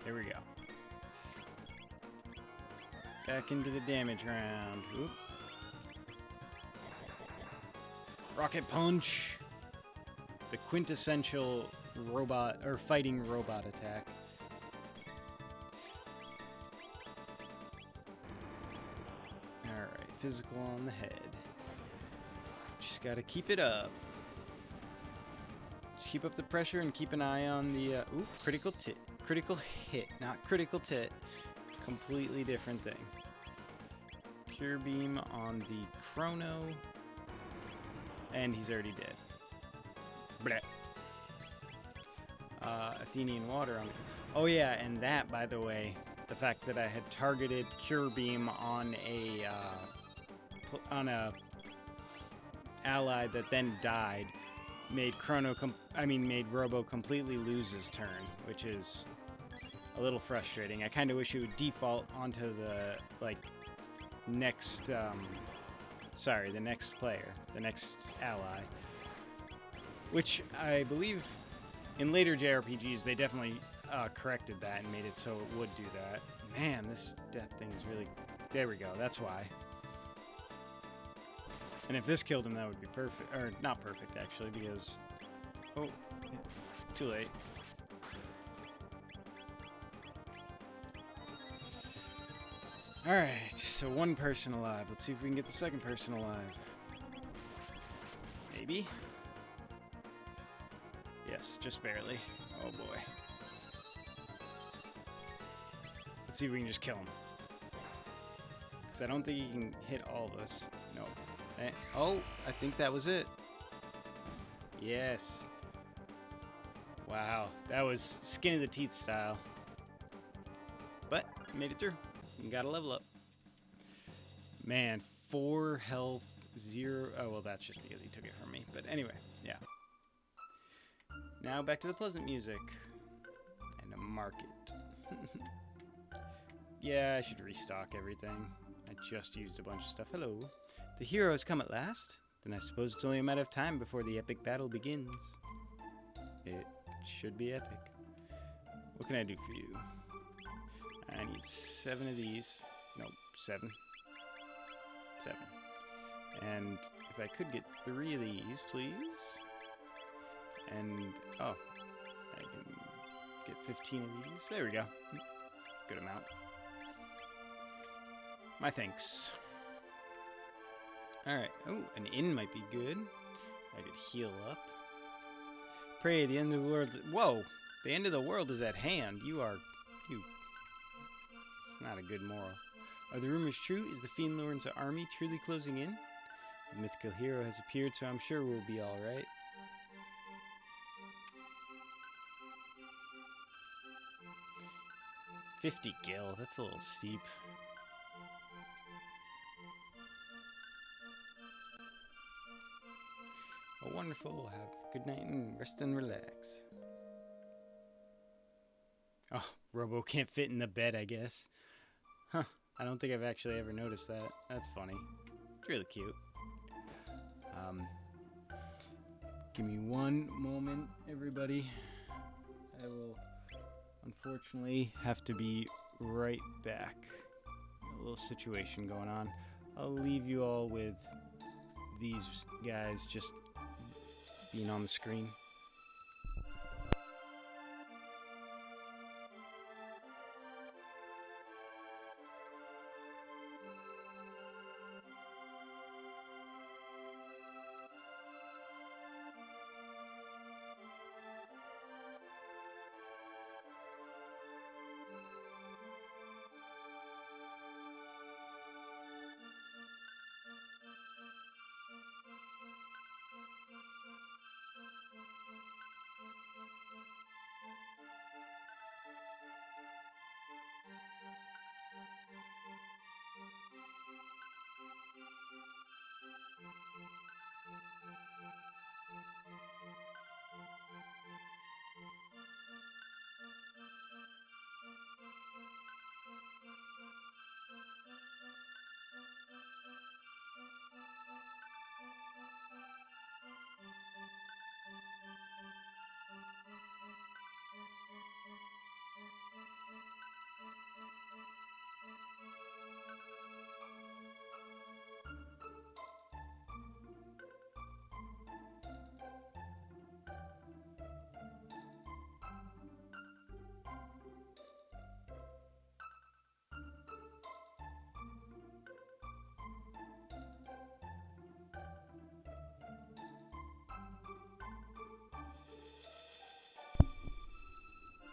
Here we go. Back into the damage round. Oop. Rocket punch. The quintessential robot, or fighting robot attack. Alright, physical on the head. Just gotta keep it up. Just keep up the pressure and keep an eye on the, ooh, critical hit, not critical tit. Completely different thing. Cure beam on the Crono. And he's already dead. Bleh. Athenian water on the... Oh yeah, and that, by the way, the fact that I had targeted Cure Beam on a ally that then died made made Robo completely lose his turn, which is a little frustrating. I kind of wish it would default onto the, next, the next player, the next ally. Which I believe in later JRPGs they definitely corrected that and made it so it would do that. Man, this death thing is really... There we go, that's why. And if this killed him, that would be perfect. Or, not perfect, actually, because... Oh, too late. Alright, so one person alive. Let's see if we can get the second person alive. Maybe? Yes, just barely. Oh boy. Let's see if we can just kill him. Because I don't think he can hit all of us. No. Oh, I think that was it. Yes. Wow, that was skin of the teeth style. But, made it through. You gotta level up. Man, 4 health, 0... Oh, well, that's just because he took it from me. But anyway, yeah. Now back to the pleasant music. And a market. Yeah, I should restock everything. I just used a bunch of stuff. Hello. The hero has come at last. Then I suppose it's only a matter of time before the epic battle begins. It should be epic. What can I do for you? I need 7 of these. Nope, 7. 7. And if I could get 3 of these, please. And, oh, I can get 15 of these. There we go. Good amount. My thanks. Alright. Oh, an inn might be good. I could heal up. Pray, the end of the world... Whoa! The end of the world is at hand. You... It's not a good moral. Are the rumors true? Is the Fiendlord's army truly closing in? The mythical hero has appeared, so I'm sure we'll be alright. $50 gil. That's a little steep. Oh, wonderful. We'll have a good night and rest and relax. Oh, Robo can't fit in the bed, I guess. Huh. I don't think I've actually ever noticed that. That's funny. It's really cute. Give me one moment, everybody. I will unfortunately have to be right back. A little situation going on. I'll leave you all with these guys just being on the screen.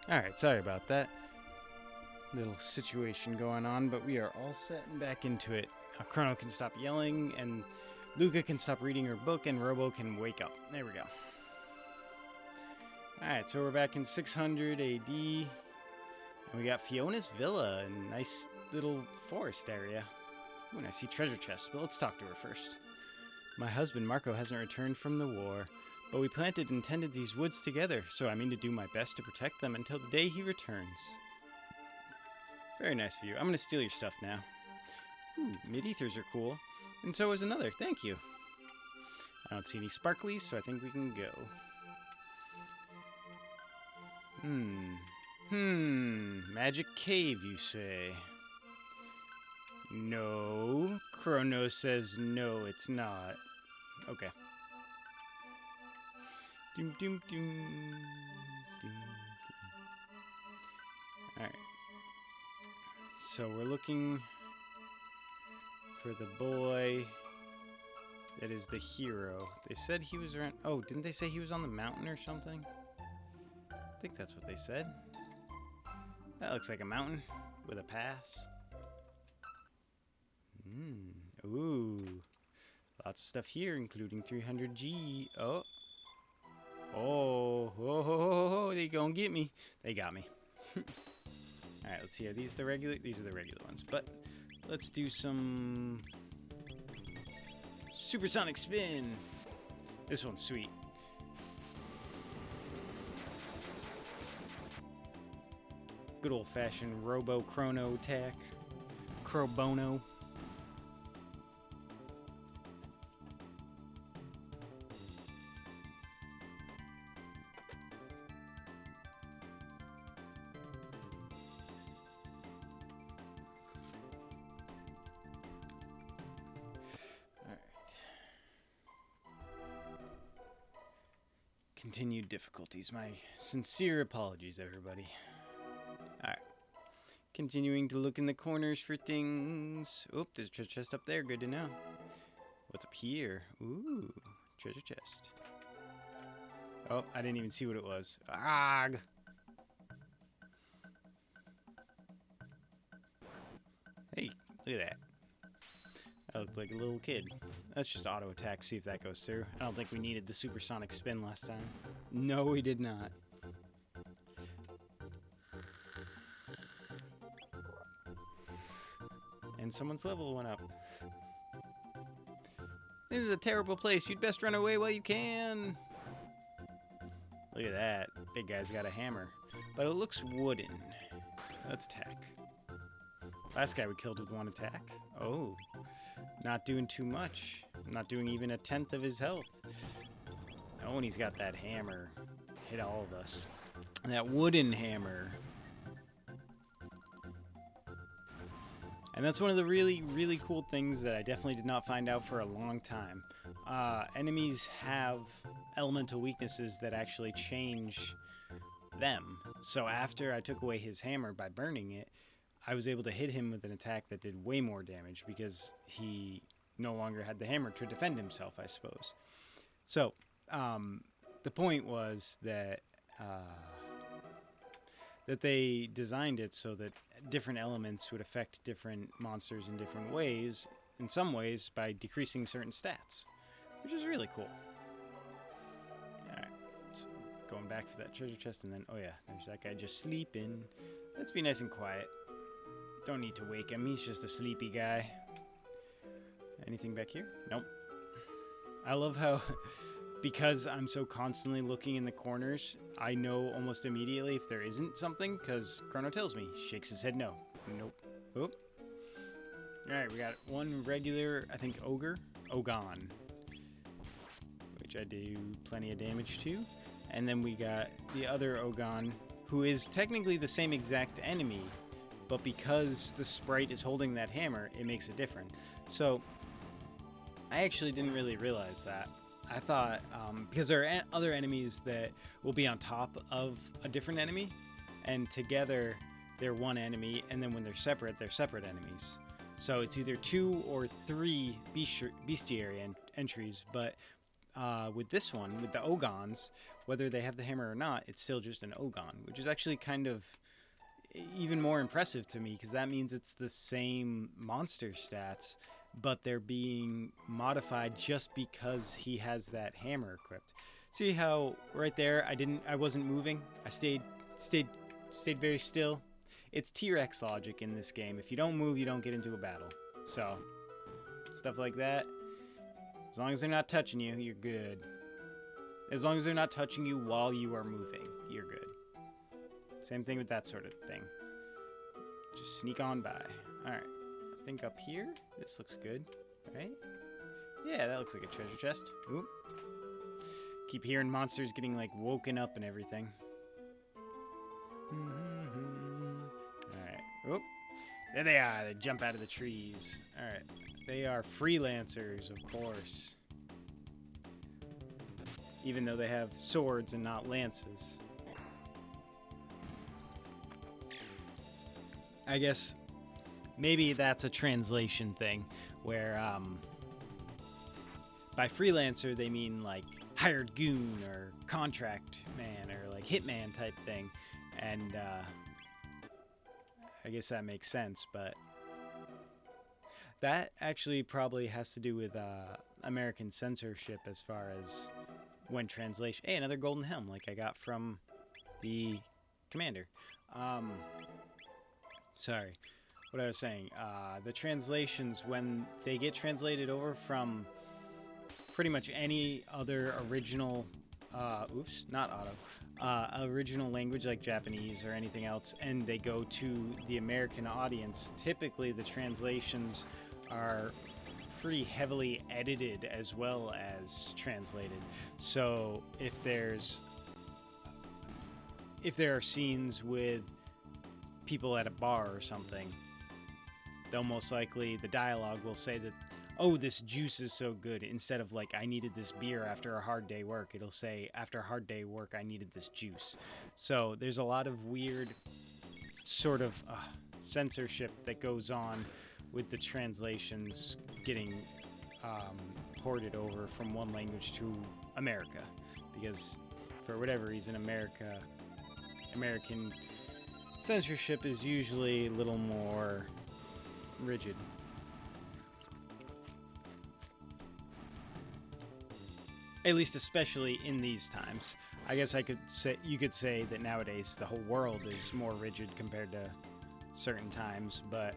Alright, sorry about that. Little situation going on, but we are all set and back into it. Crono can stop yelling, and Luca can stop reading her book, and Robo can wake up. There we go. Alright, so we're back in 600 AD, and we got Fiona's villa, a nice little forest area. Ooh, and I see treasure chests, but let's talk to her first. My husband, Marco, hasn't returned from the war. But we planted and tended these woods together, so I mean to do my best to protect them until the day he returns. Very nice of you. I'm going to steal your stuff now. Ooh, mid-ethers are cool. And so is another. Thank you. I don't see any sparklies, so I think we can go. Magic cave, you say? No. Crono says no, it's not. Okay. Doom, doom, doom, doom. Alright. So we're looking for the boy that is the hero. They said he was around... Oh, didn't they say he was on the mountain or something? I think that's what they said. That looks like a mountain with a pass. Ooh. Lots of stuff here, including 300G. Oh. Oh, they gonna get me. They got me. Alright, let's see. Are these the regular? These are the regular ones. But let's do some Supersonic Spin. This one's sweet. Good old-fashioned Robo Chrono attack. Crobono. continued difficulties. My sincere apologies, everybody. Alright. Continuing to look in the corners for things. Oop, there's a treasure chest up there. Good to know. What's up here? Ooh, treasure chest. Oh, I didn't even see what it was. Agh! Hey, look at that. I look like a little kid. Let's just auto attack, see if that goes through. I don't think we needed the Supersonic Spin last time. No, we did not. And someone's level went up. This is a terrible place. You'd best run away while you can. Look at that. Big guy's got a hammer. But it looks wooden. Let's attack. Last guy we killed with one attack. Oh. Not doing too much. Not doing even 1/10 of his health. Oh, and he's got that hammer. Hit all of us. That wooden hammer. And that's one of the really, really cool things that I definitely did not find out for a long time. Enemies have elemental weaknesses that actually change them. So after I took away his hammer by burning it, I was able to hit him with an attack that did way more damage because he no longer had the hammer to defend himself, I suppose. So, the point was that that they designed it so that different elements would affect different monsters in different ways, in some ways by decreasing certain stats, which is really cool. Alright, so going back for that treasure chest, and then, oh yeah, there's that guy just sleeping. Let's be nice and quiet. Don't need to wake him, he's just a sleepy guy. Anything back here? Nope. I love how, because I'm so constantly looking in the corners, I know almost immediately if there isn't something, because Crono tells me. Shakes his head no. Nope. Oop. Alright, we got one regular, I think, Ogon, which I do plenty of damage to. And then we got the other Ogon, who is technically the same exact enemy, but because the sprite is holding that hammer, it makes it different. So, I actually didn't really realize that. I thought, because there are other enemies that will be on top of a different enemy, and together they're one enemy, and then when they're separate enemies. So it's either 2 or 3 bestiary entries, but with this one, with the Ogons, whether they have the hammer or not, it's still just an Ogon, which is actually kind of even more impressive to me, because that means it's the same monster stats, but they're being modified just because he has that hammer equipped. See how right there I wasn't moving? I stayed very still. It's T-Rex logic in this game. If you don't move, you don't get into a battle. So, stuff like that. As long as they're not touching you, you're good. As long as they're not touching you while you are moving, you're good. Same thing with that sort of thing. Just sneak on by. Alright. I think up here, this looks good, right? Yeah, that looks like a treasure chest. Oop. Keep hearing monsters getting, like, woken up and everything. Alright. Oop. There they are. They jump out of the trees. Alright. They are freelancers, of course. Even though they have swords and not lances. I guess maybe that's a translation thing where by freelancer they mean like hired goon or contract man or like hitman type thing, and I guess that makes sense, but that actually probably has to do with American censorship as far as when translation. Hey, another golden helm like I got from the commander. Sorry, what I was saying, the translations, when they get translated over from pretty much any other original, original language like Japanese or anything else, and they go to the American audience, typically the translations are pretty heavily edited as well as translated. So if there are scenes with people at a bar or something, they'll most likely, the dialogue will say that, oh, this juice is so good. Instead of like, I needed this beer after a hard day work, it'll say, after a hard day work, I needed this juice. So there's a lot of weird sort of censorship that goes on with the translations getting ported over from one language to America. Because for whatever reason, American censorship is usually a little more rigid. At least especially in these times. I guess you could say that nowadays the whole world is more rigid compared to certain times, but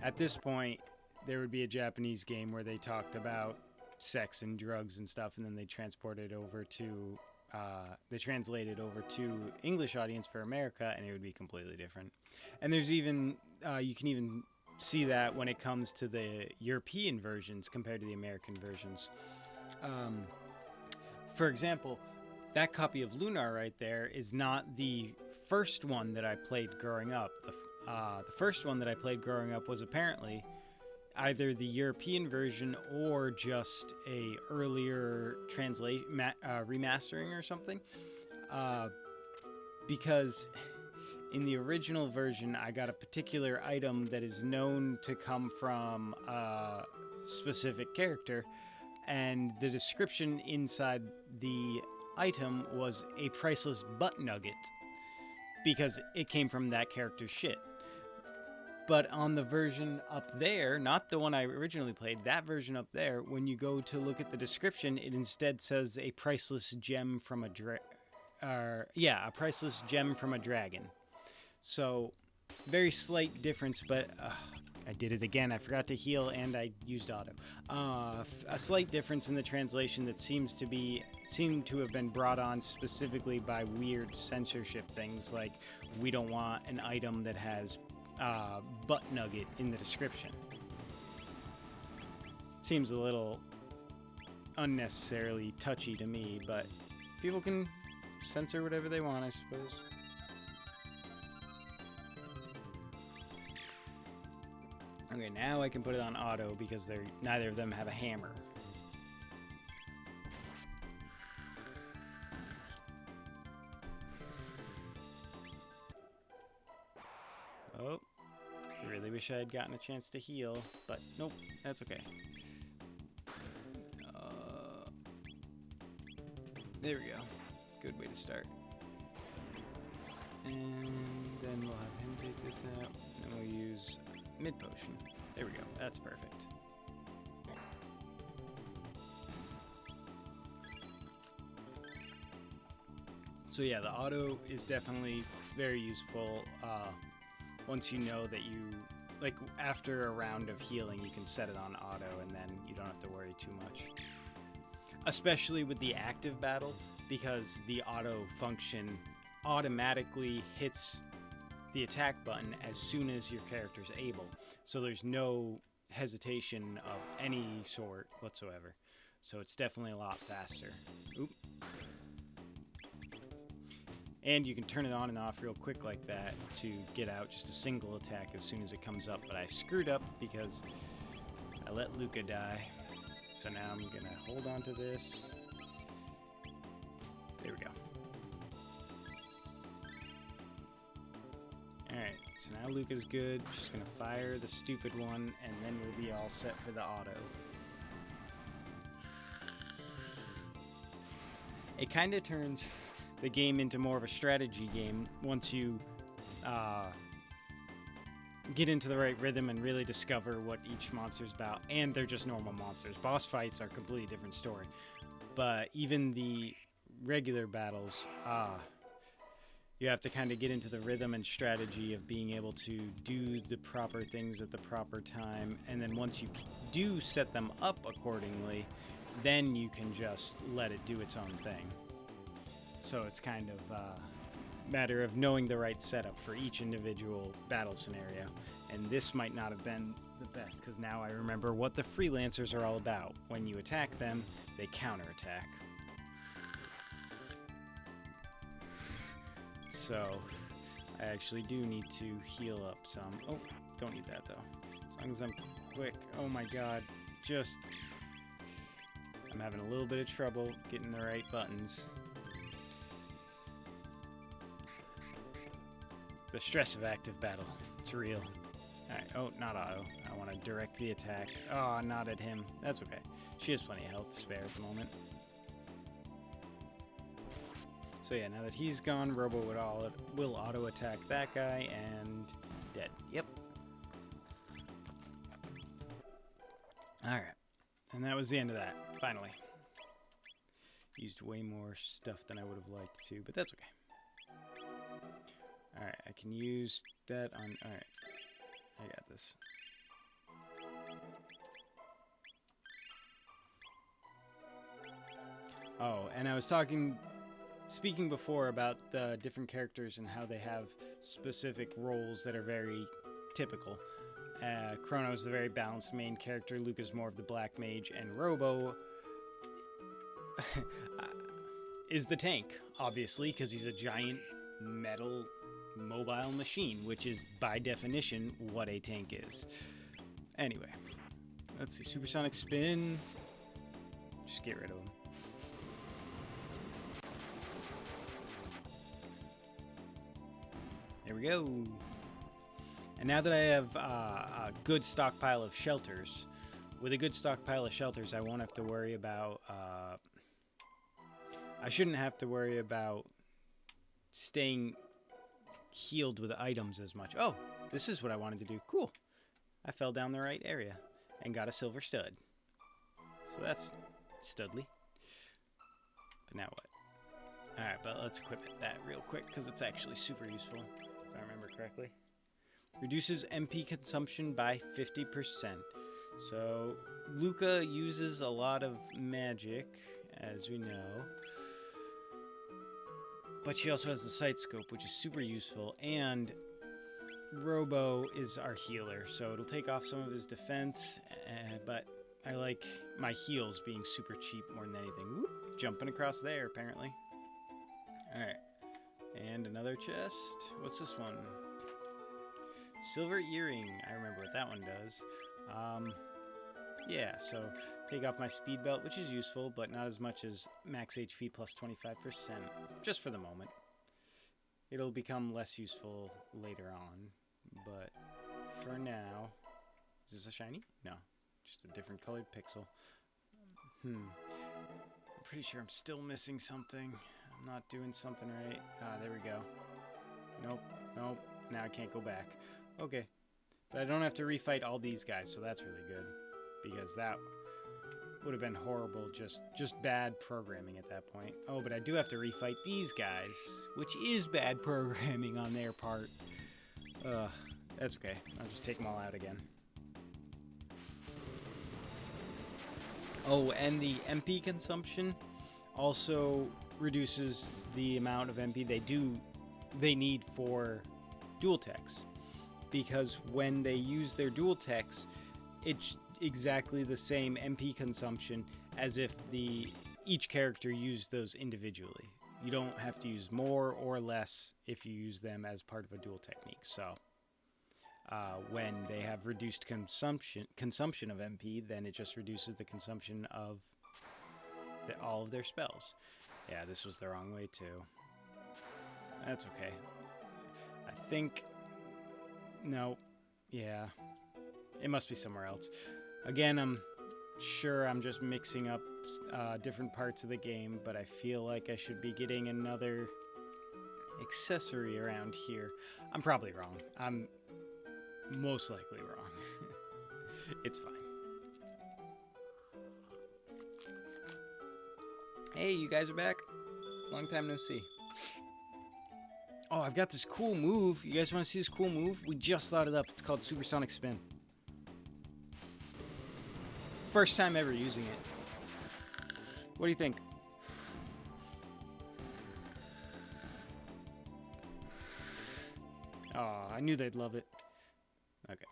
at this point there would be a Japanese game where they talked about sex and drugs and stuff, and then they translated over to English audience for America, and it would be completely different. And there's even you can even see that when it comes to the European versions compared to the American versions. For example, that copy of Lunar right there is not the first one that I played growing up. The first one that I played growing up was apparently either the European version or just a earlier remastering or something. Because in the original version, I got a particular item that is known to come from a specific character, and the description inside the item was a priceless butt nugget because it came from that character's shit. But on the version up there, not the one I originally played, that version up there, when you go to look at the description, it instead says a priceless gem from a priceless gem from a dragon. So, very slight difference, but I did it again. I forgot to heal and I used auto. A slight difference in the translation that seemed to have been brought on specifically by weird censorship things, like we don't want an item that has butt nugget in the description. Seems a little unnecessarily touchy to me, but people can censor whatever they want, I suppose. Okay, now I can put it on auto because neither of them have a hammer. Oh, really wish I had gotten a chance to heal, but nope, that's okay. There we go. Good way to start. And then we'll have him take this out, and we'll use mid potion. There we go. That's perfect. So yeah, the auto is definitely very useful. Once you know that after a round of healing, you can set it on auto, and then you don't have to worry too much. Especially with the active battle, because the auto function automatically hits the attack button as soon as your character's able. So there's no hesitation of any sort whatsoever. So it's definitely a lot faster. Oop. And you can turn it on and off real quick like that to get out just a single attack as soon as it comes up. But I screwed up because I let Luca die. So now I'm going to hold on to this. There we go. Alright, so now Luca's good. Just going to fire the stupid one, and then we'll be all set for the auto. It kind of turns the game into more of a strategy game once you get into the right rhythm and really discover what each monster's about. And they're just normal monsters. Boss fights are a completely different story. But even the regular battles, you have to kind of get into the rhythm and strategy of being able to do the proper things at the proper time. And then once you do set them up accordingly, then you can just let it do its own thing. So it's kind of a matter of knowing the right setup for each individual battle scenario. And this might not have been the best, because now I remember what the freelancers are all about. When you attack them, they counterattack. So I actually do need to heal up some. Oh, don't need that though. As long as I'm quick. Oh my god. Just... I'm having a little bit of trouble getting the right buttons. The stress of active battle. It's real. Alright, oh, not auto. I want to direct the attack. Oh, not at him. That's okay. She has plenty of health to spare at the moment. So yeah, now that he's gone, Robo will auto-attack that guy, and dead. Yep. Alright. And that was the end of that, finally. Used way more stuff than I would have liked to, but that's okay. Alright, I can use that on... Alright. I got this. Oh, and I was speaking before about the different characters and how they have specific roles that are very typical. Crono's the very balanced main character, Luca's more of the black mage, and Robo is the tank, obviously, because he's a giant metal mobile machine, which is, by definition, what a tank is. Anyway, let's see, Supersonic Spin. Just get rid of him. There we go. And now that I have a good stockpile of shelters, with a good stockpile of shelters, I won't have to worry about... I shouldn't have to worry about staying healed with items as much. Oh, this is what I wanted to do. Cool. I fell down the right area and got a silver stud. So that's studly. But now what? Alright, but let's equip that real quick because it's actually super useful, if I remember correctly. Reduces MP consumption by 50%. So Luca uses a lot of magic, as we know. But she also has the sight scope, which is super useful, and Robo is our healer, so it'll take off some of his defense, but I like my heals being super cheap more than anything. Whoop, jumping across there, apparently. Alright, and another chest. What's this one? Silver earring. I remember what that one does. Yeah, so take off my speed belt, which is useful, but not as much as max HP plus 25%, just for the moment. It'll become less useful later on, but for now... Is this a shiny? No, just a different colored pixel. I'm pretty sure I'm still missing something. I'm not doing something right. Ah, there we go. Nope, nope, now I can't go back. Okay, but I don't have to refight all these guys, so that's really good. Because that would have been horrible, just bad programming at that point. Oh, but I do have to refight these guys, which is bad programming on their part. That's okay. I'll just take them all out again. Oh, and the MP consumption also reduces the amount of MP they need for dual techs. Because when they use their dual techs, it's exactly the same MP consumption as if each character used those individually. You don't have to use more or less if you use them as part of a dual technique. So when they have reduced consumption of MP, then it just reduces the consumption of all of their spells. Yeah, this was the wrong way too. That's okay. I think... No. Yeah. It must be somewhere else. Again, I'm sure I'm just mixing up different parts of the game, but I feel like I should be getting another accessory around here. I'm probably wrong. I'm most likely wrong. It's fine. Hey, you guys are back? Long time no see. Oh, I've got this cool move. You guys want to see this cool move? We just thought it up. It's called Supersonic Spin. First time ever using it. What do you think? Oh, I knew they'd love it. Okay.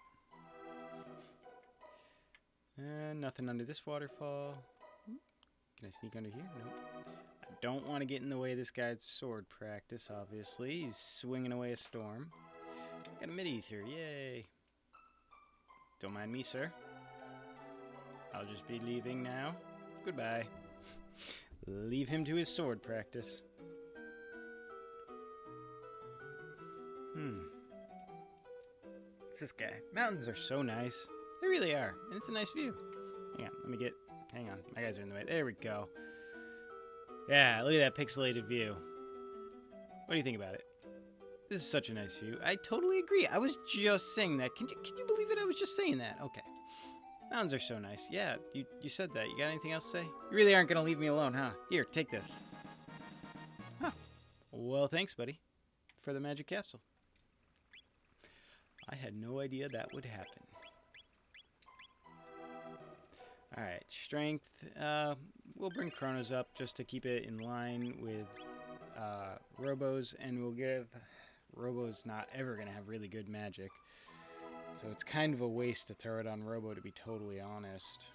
Nothing under this waterfall. Can I sneak under here? Nope. I don't want to get in the way of this guy's sword practice, obviously. He's swinging away a storm. Got a mid-ether, yay. Don't mind me, sir. I'll just be leaving now. Goodbye. Leave him to his sword practice. What's this guy? Mountains are so nice. They really are. And it's a nice view. Hang on. My guys are in the way. There we go. Yeah, look at that pixelated view. What do you think about it? This is such a nice view. I totally agree. I was just saying that. Can you believe it? I was just saying that. Okay. Mountains are so nice. Yeah, you said that. You got anything else to say? You really aren't going to leave me alone, huh? Here, take this. Huh. Well, thanks, buddy, for the magic capsule. I had no idea that would happen. Alright, strength. We'll bring Chronos up just to keep it in line with Robo's, and we'll give... Robo's not ever going to have really good magic. So it's kind of a waste to throw it on Robo, to be totally honest.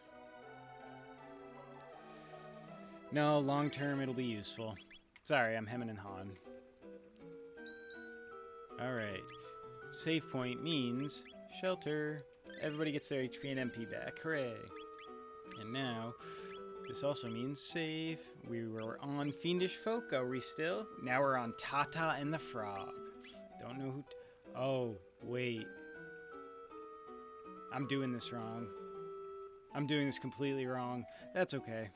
No, long term it'll be useful. Sorry, I'm hemming and hawing. Alright. Save point means shelter. Everybody gets their HP and MP back. Hooray. And now, this also means save. We were on Fiendish Folk, are we still? Now we're on Tata and the Frog. Don't know who... Oh, wait. I'm doing this wrong. I'm doing this completely wrong. That's okay.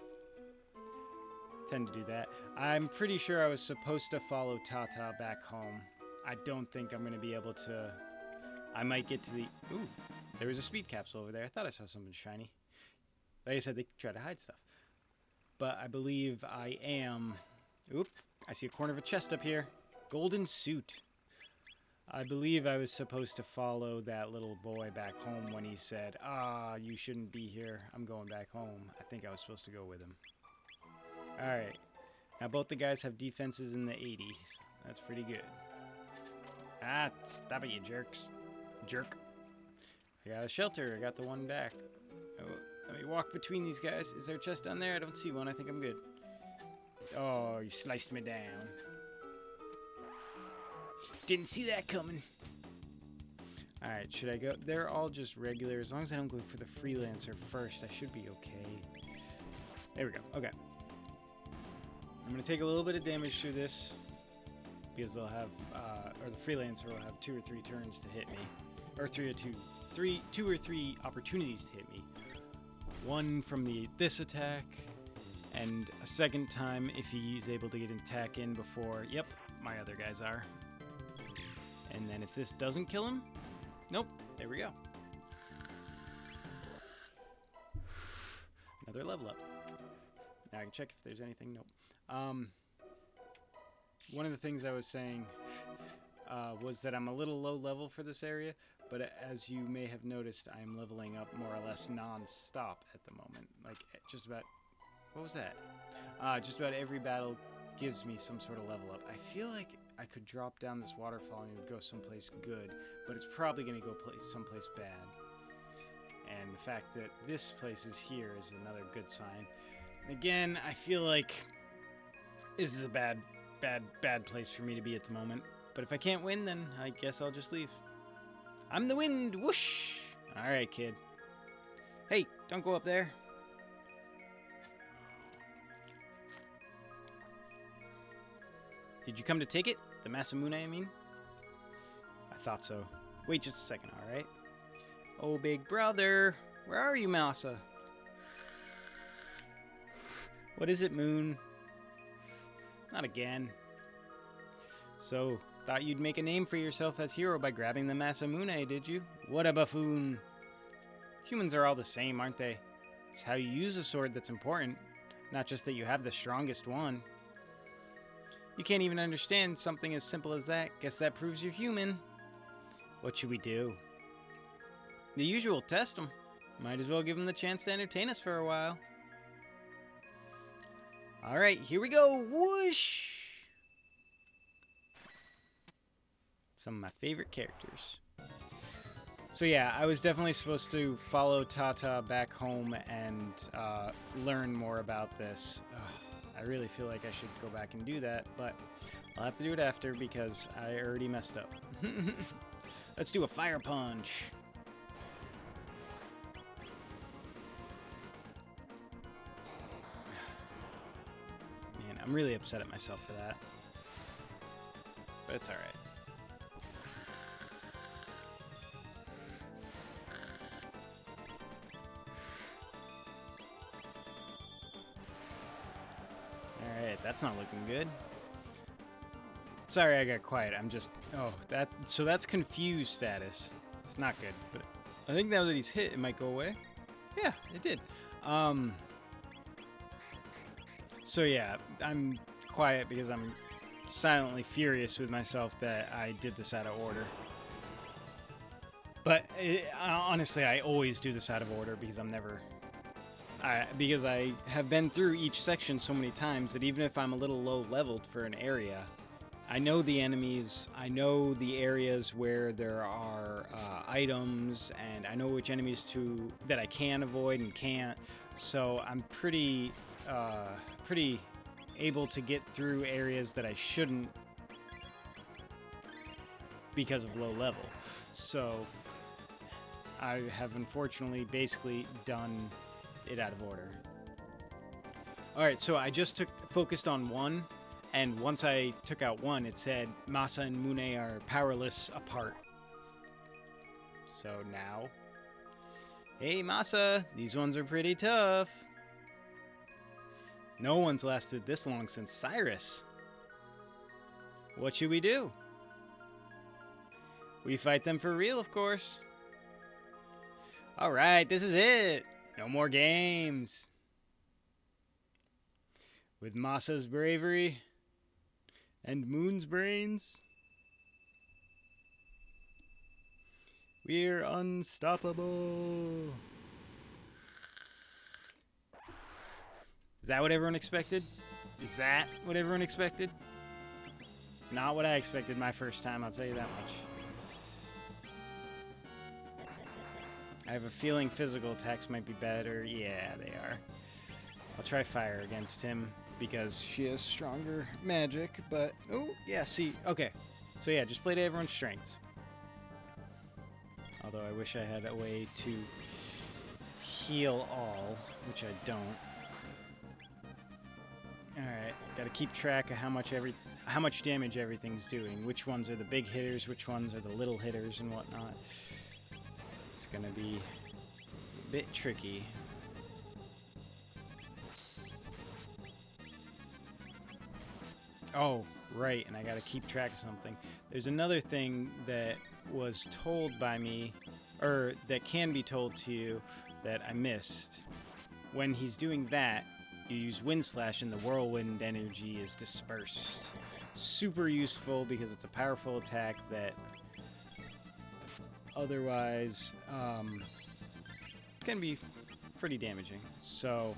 Tend to do that. I'm pretty sure I was supposed to follow Tata back home. I don't think I'm going to be able to... I might get to the... Ooh, there was a speed capsule over there. I thought I saw something shiny. Like I said, they try to hide stuff. But I believe I am... Oop, I see a corner of a chest up here. Golden suit. I believe I was supposed to follow that little boy back home when he said, you shouldn't be here. I'm going back home. I think I was supposed to go with him. Alright. Now both the guys have defenses in the 80s. That's pretty good. Stop it, you jerks. Jerk. I got a shelter. I got the one back. Oh, let me walk between these guys. Is there a chest down there? I don't see one. I think I'm good. Oh, you sliced me down. Didn't see that coming. Alright, should I go? They're all just regular. As long as I don't go for the freelancer first, I should be okay. There we go. Okay. I'm going to take a little bit of damage through this. Because they'll have, or the freelancer will have 2 or 3 turns to hit me. Or 2 or 3 opportunities to hit me. One from this attack, and a second time if he's able to get an attack in before, yep, my other guys are. And then if this doesn't kill him, nope, there we go. Another level up. Now I can check if there's anything, nope. One of the things I was saying was that I'm a little low level for this area, but as you may have noticed, I'm leveling up more or less non-stop at the moment. Like, just about... What was that? Just about every battle gives me some sort of level up. I feel like I could drop down this waterfall and it would go someplace good, but it's probably going to go someplace bad. And the fact that this place is here is another good sign. And again, I feel like this is a bad place for me to be at the moment. But if I can't win, then I guess I'll just leave. I'm the wind! Whoosh! Alright, kid. Hey, don't go up there. Did you come to take it? The Masamune, I mean? I thought so. Wait just a second, alright? Oh, big brother! Where are you, Masa? What is it, Moon? Not again. So, thought you'd make a name for yourself as hero by grabbing the Masamune, did you? What a buffoon. Humans are all the same, aren't they? It's how you use a sword that's important, not just that you have the strongest one. You can't even understand something as simple as that. Guess that proves you're human. What should we do? The usual, test them. Might as well give them the chance to entertain us for a while. Alright, here we go. Whoosh! Some of my favorite characters. So yeah, I was definitely supposed to follow Tata back home and learn more about this. I really feel like I should go back and do that, but I'll have to do it after because I already messed up. Let's do a fire punch. I'm really upset at myself for that. But it's alright. Alright, that's not looking good. Sorry I got quiet, I'm just... Oh, so that's confused status. It's not good, but I think now that he's hit, it might go away. Yeah, it did. So yeah, I'm quiet because I'm silently furious with myself that I did this out of order. But honestly, I always do this out of order because because I have been through each section so many times that even if I'm a little low leveled for an area, I know the enemies, I know the areas where there are items, and I know which enemies that I can avoid and can't. So I'm pretty able to get through areas that I shouldn't because of low level. So I have unfortunately basically done it out of order. Alright, so I just focused on one, and once I took out one, it said Masa and Mune are powerless apart. So now... Hey Masa, these ones are pretty tough. No one's lasted this long since Cyrus. What should we do? We fight them for real, of course. Alright, this is it. No more games. With Masa's bravery and Moon's brains, we're unstoppable. Is that what everyone expected? Is that what everyone expected? It's not what I expected my first time, I'll tell you that much. I have a feeling physical attacks might be better. Yeah, they are. I'll try fire against him because she has stronger magic, but... Oh, yeah, see. Okay. So yeah, just play to everyone's strengths. Although I wish I had a way to heal all, which I don't. Alright, gotta keep track of how much damage everything's doing. Which ones are the big hitters, which ones are the little hitters and whatnot. It's gonna be a bit tricky. Oh, right, and I gotta keep track of something. There's another thing that was told by me, or that can be told to you, that I missed. When he's doing that, you use Wind Slash and the whirlwind energy is dispersed. Super useful because it's a powerful attack that otherwise can be pretty damaging. So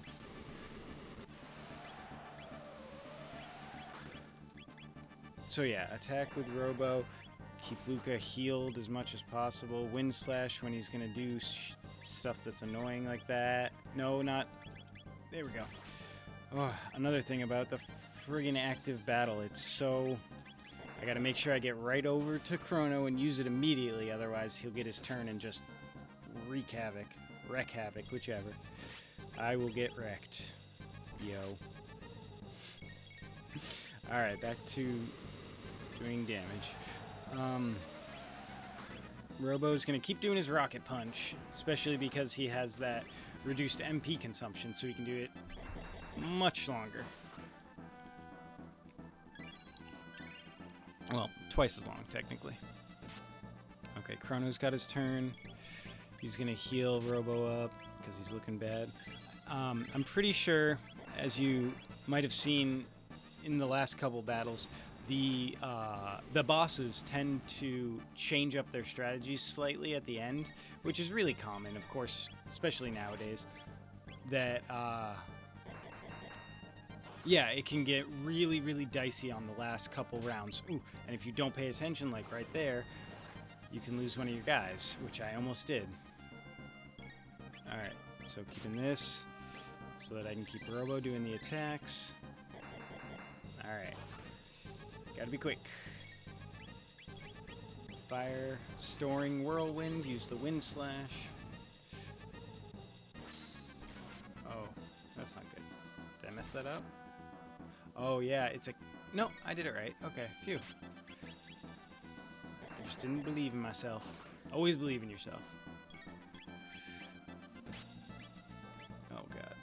yeah, attack with Robo, keep Luca healed as much as possible. Wind Slash when he's gonna do stuff that's annoying like that. No, not... There we go. Oh, another thing about the friggin' active battle, it's so... I gotta make sure I get right over to Crono and use it immediately, otherwise he'll get his turn and just wreak havoc. Wreck havoc, whichever. I will get wrecked. Yo. Alright, back to doing damage. Robo's gonna keep doing his rocket punch, especially because he has that reduced MP consumption, so he can do it much longer. Well, twice as long, technically. Okay, Chrono's got his turn. He's gonna heal Robo up, because he's looking bad. I'm pretty sure, as you might have seen in the last couple battles, the bosses tend to change up their strategies slightly at the end, which is really common, of course, especially nowadays. That, yeah, it can get really, really dicey on the last couple rounds. Ooh, and if you don't pay attention, like right there, you can lose one of your guys, which I almost did. Alright, so keeping this so that I can keep Robo doing the attacks. Alright. Gotta be quick. Fire, storing whirlwind, use the Wind Slash. Oh, that's not good. Did I mess that up? Oh, yeah, it's a... No, I did it right. Okay, phew. I just didn't believe in myself. Always believe in yourself. Oh, God.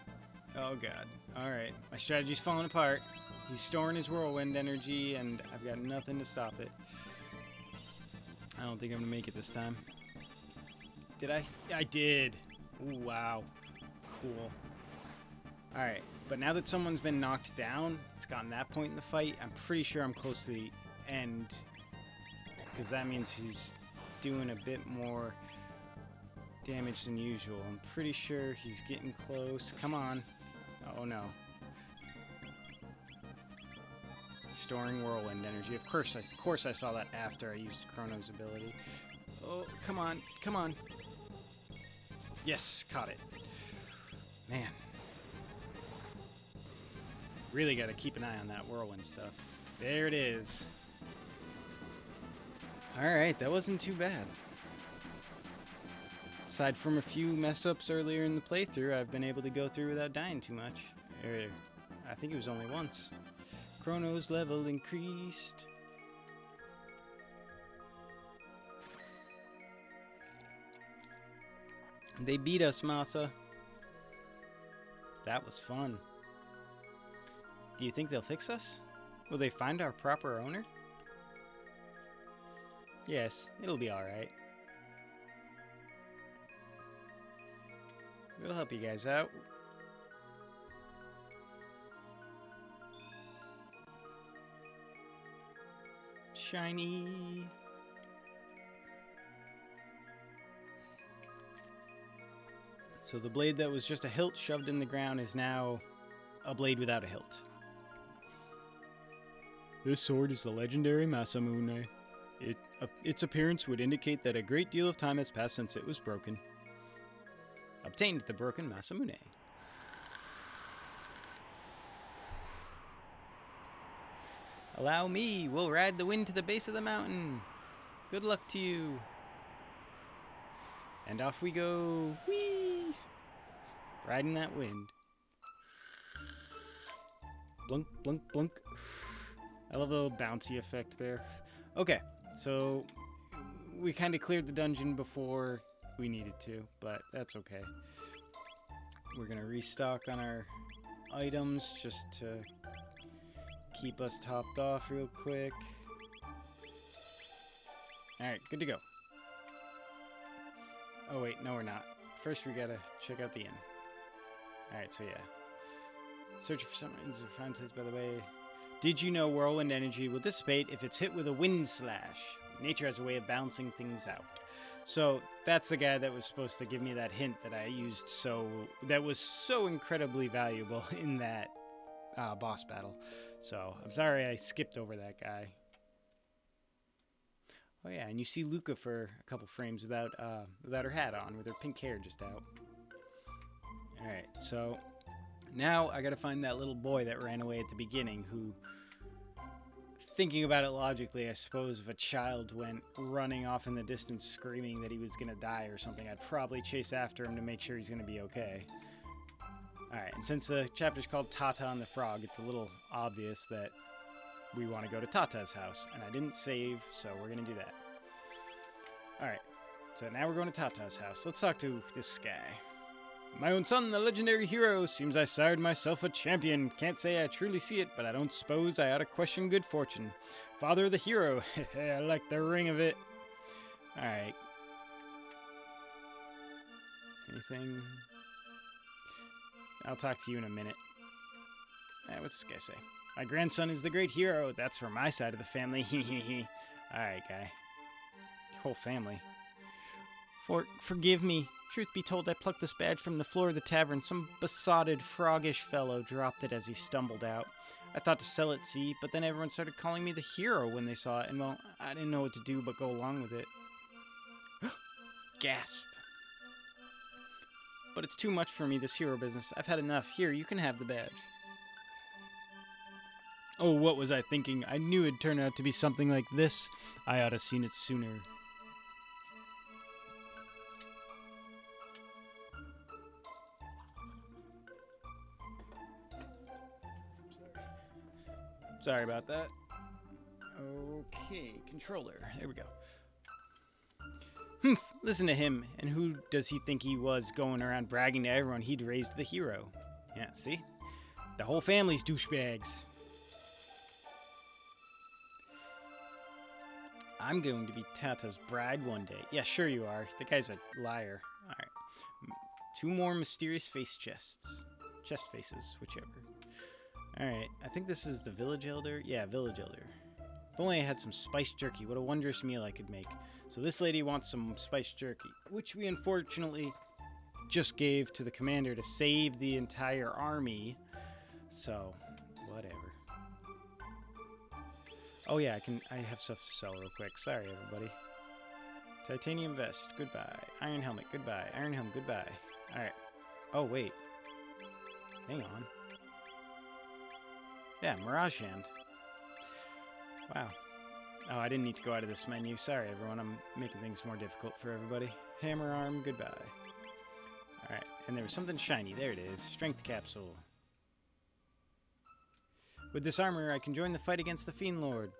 Oh, God. Alright, my strategy's falling apart. He's storing his whirlwind energy, and I've got nothing to stop it. I don't think I'm gonna make it this time. Did I? I did! Ooh, wow. Cool. Alright, but now that someone's been knocked down, it's gotten that point in the fight, I'm pretty sure I'm close to the end. Because that means he's doing a bit more damage than usual. I'm pretty sure he's getting close. Come on. Oh no. Storing whirlwind energy. Of course I saw that after I used Crono's ability. Oh, come on. Come on. Yes, caught it. Man. Really got to keep an eye on that whirlwind stuff. There it is. Alright, that wasn't too bad. Aside from a few mess-ups earlier in the playthrough, I've been able to go through without dying too much. I think it was only once. Crono's level increased. They beat us, Masa. That was fun. Do you think they'll fix us? Will they find our proper owner? Yes, it'll be alright. We'll help you guys out. Shiny. So the blade that was just a hilt shoved in the ground is now a blade without a hilt. This sword is the legendary Masamune. Its appearance would indicate that a great deal of time has passed since it was broken. Obtained the broken Masamune. Allow me, we'll ride the wind to the base of the mountain. Good luck to you. And off we go. Whee! Riding that wind. Blunk, blunk, blunk. I love the little bouncy effect there. Okay, so we kind of cleared the dungeon before we needed to, but that's okay. We're going to restock on our items just to keep us topped off real quick. Alright, good to go. Oh wait, no we're not. First we gotta check out the inn. Alright, so yeah. Search for some reasons to find place by the way. Did you know whirlwind energy will dissipate if it's hit with a wind slash? Nature has a way of balancing things out. So that's the guy that was supposed to give me that hint that I used that was so incredibly valuable in that boss battle. So I'm sorry I skipped over that guy. Oh yeah, and you see Luca for a couple frames without her hat on, with her pink hair just out. Alright, so now I gotta find that little boy that ran away at the beginning who, thinking about it logically, I suppose if a child went running off in the distance screaming that he was gonna die or something, I'd probably chase after him to make sure he's gonna be okay. Alright, and since the chapter's called Tata and the Frog, it's a little obvious that we want to go to Tata's house, and I didn't save, so we're going to do that. Alright, so now we're going to Tata's house. Let's talk to this guy. My own son, the legendary hero. Seems I sired myself a champion. Can't say I truly see it, but I don't suppose I ought to question good fortune. Father of the hero. I like the ring of it. Alright. Anything? I'll talk to you in a minute. What's this guy say? My grandson is the great hero. That's from my side of the family. Alright, guy. Your whole family. Forgive me. Truth be told, I plucked this badge from the floor of the tavern. Some besotted, froggish fellow dropped it as he stumbled out. I thought to sell it, see, but then everyone started calling me the hero when they saw it, and well, I didn't know what to do but go along with it. Gasp. But it's too much for me, this hero business. I've had enough. Here, you can have the badge. Oh, what was I thinking? I knew it'd turn out to be something like this. I ought to seen it sooner. Sorry about that. Okay, controller. There we go. Humph, listen to him. And who does he think he was going around bragging to everyone he'd raised the hero? Yeah, see? The whole family's douchebags. I'm going to be Tata's bride one day. Yeah, sure you are. The guy's a liar. Alright. 2 more mysterious face chests. Chest faces, whichever. Alright, I think this is the village elder. Yeah, village elder. If only I had some spiced jerky, what a wondrous meal I could make. So this lady wants some spiced jerky, which we unfortunately just gave to the commander to save the entire army. So, whatever. Oh yeah, I have stuff to sell real quick. Sorry, everybody. Titanium vest, goodbye. Iron helmet, goodbye. Iron helmet, goodbye. Alright. Oh, wait. Hang on. Yeah, Mirage Hand. Wow. Oh, I didn't need to go out of this menu. Sorry, everyone. I'm making things more difficult for everybody. Hammer arm, goodbye. Alright, and there was something shiny. There it is. Strength capsule. With this armor, I can join the fight against the Fiendlord.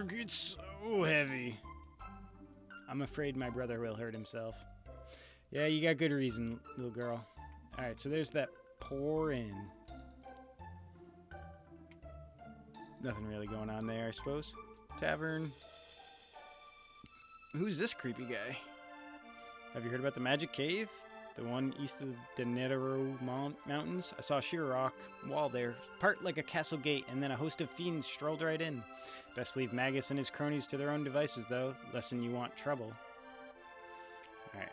It's so heavy. I'm afraid my brother will hurt himself. Yeah, you got good reason, little girl. Alright, so there's that pour in. Nothing really going on there, I suppose. Tavern. Who's this creepy guy? Have you heard about the Magic Cave? The one east of the Netero Mountains? I saw a sheer rock wall there, part like a castle gate, and then a host of fiends strolled right in. Best leave Magus and his cronies to their own devices, though, lest you want trouble. Alright.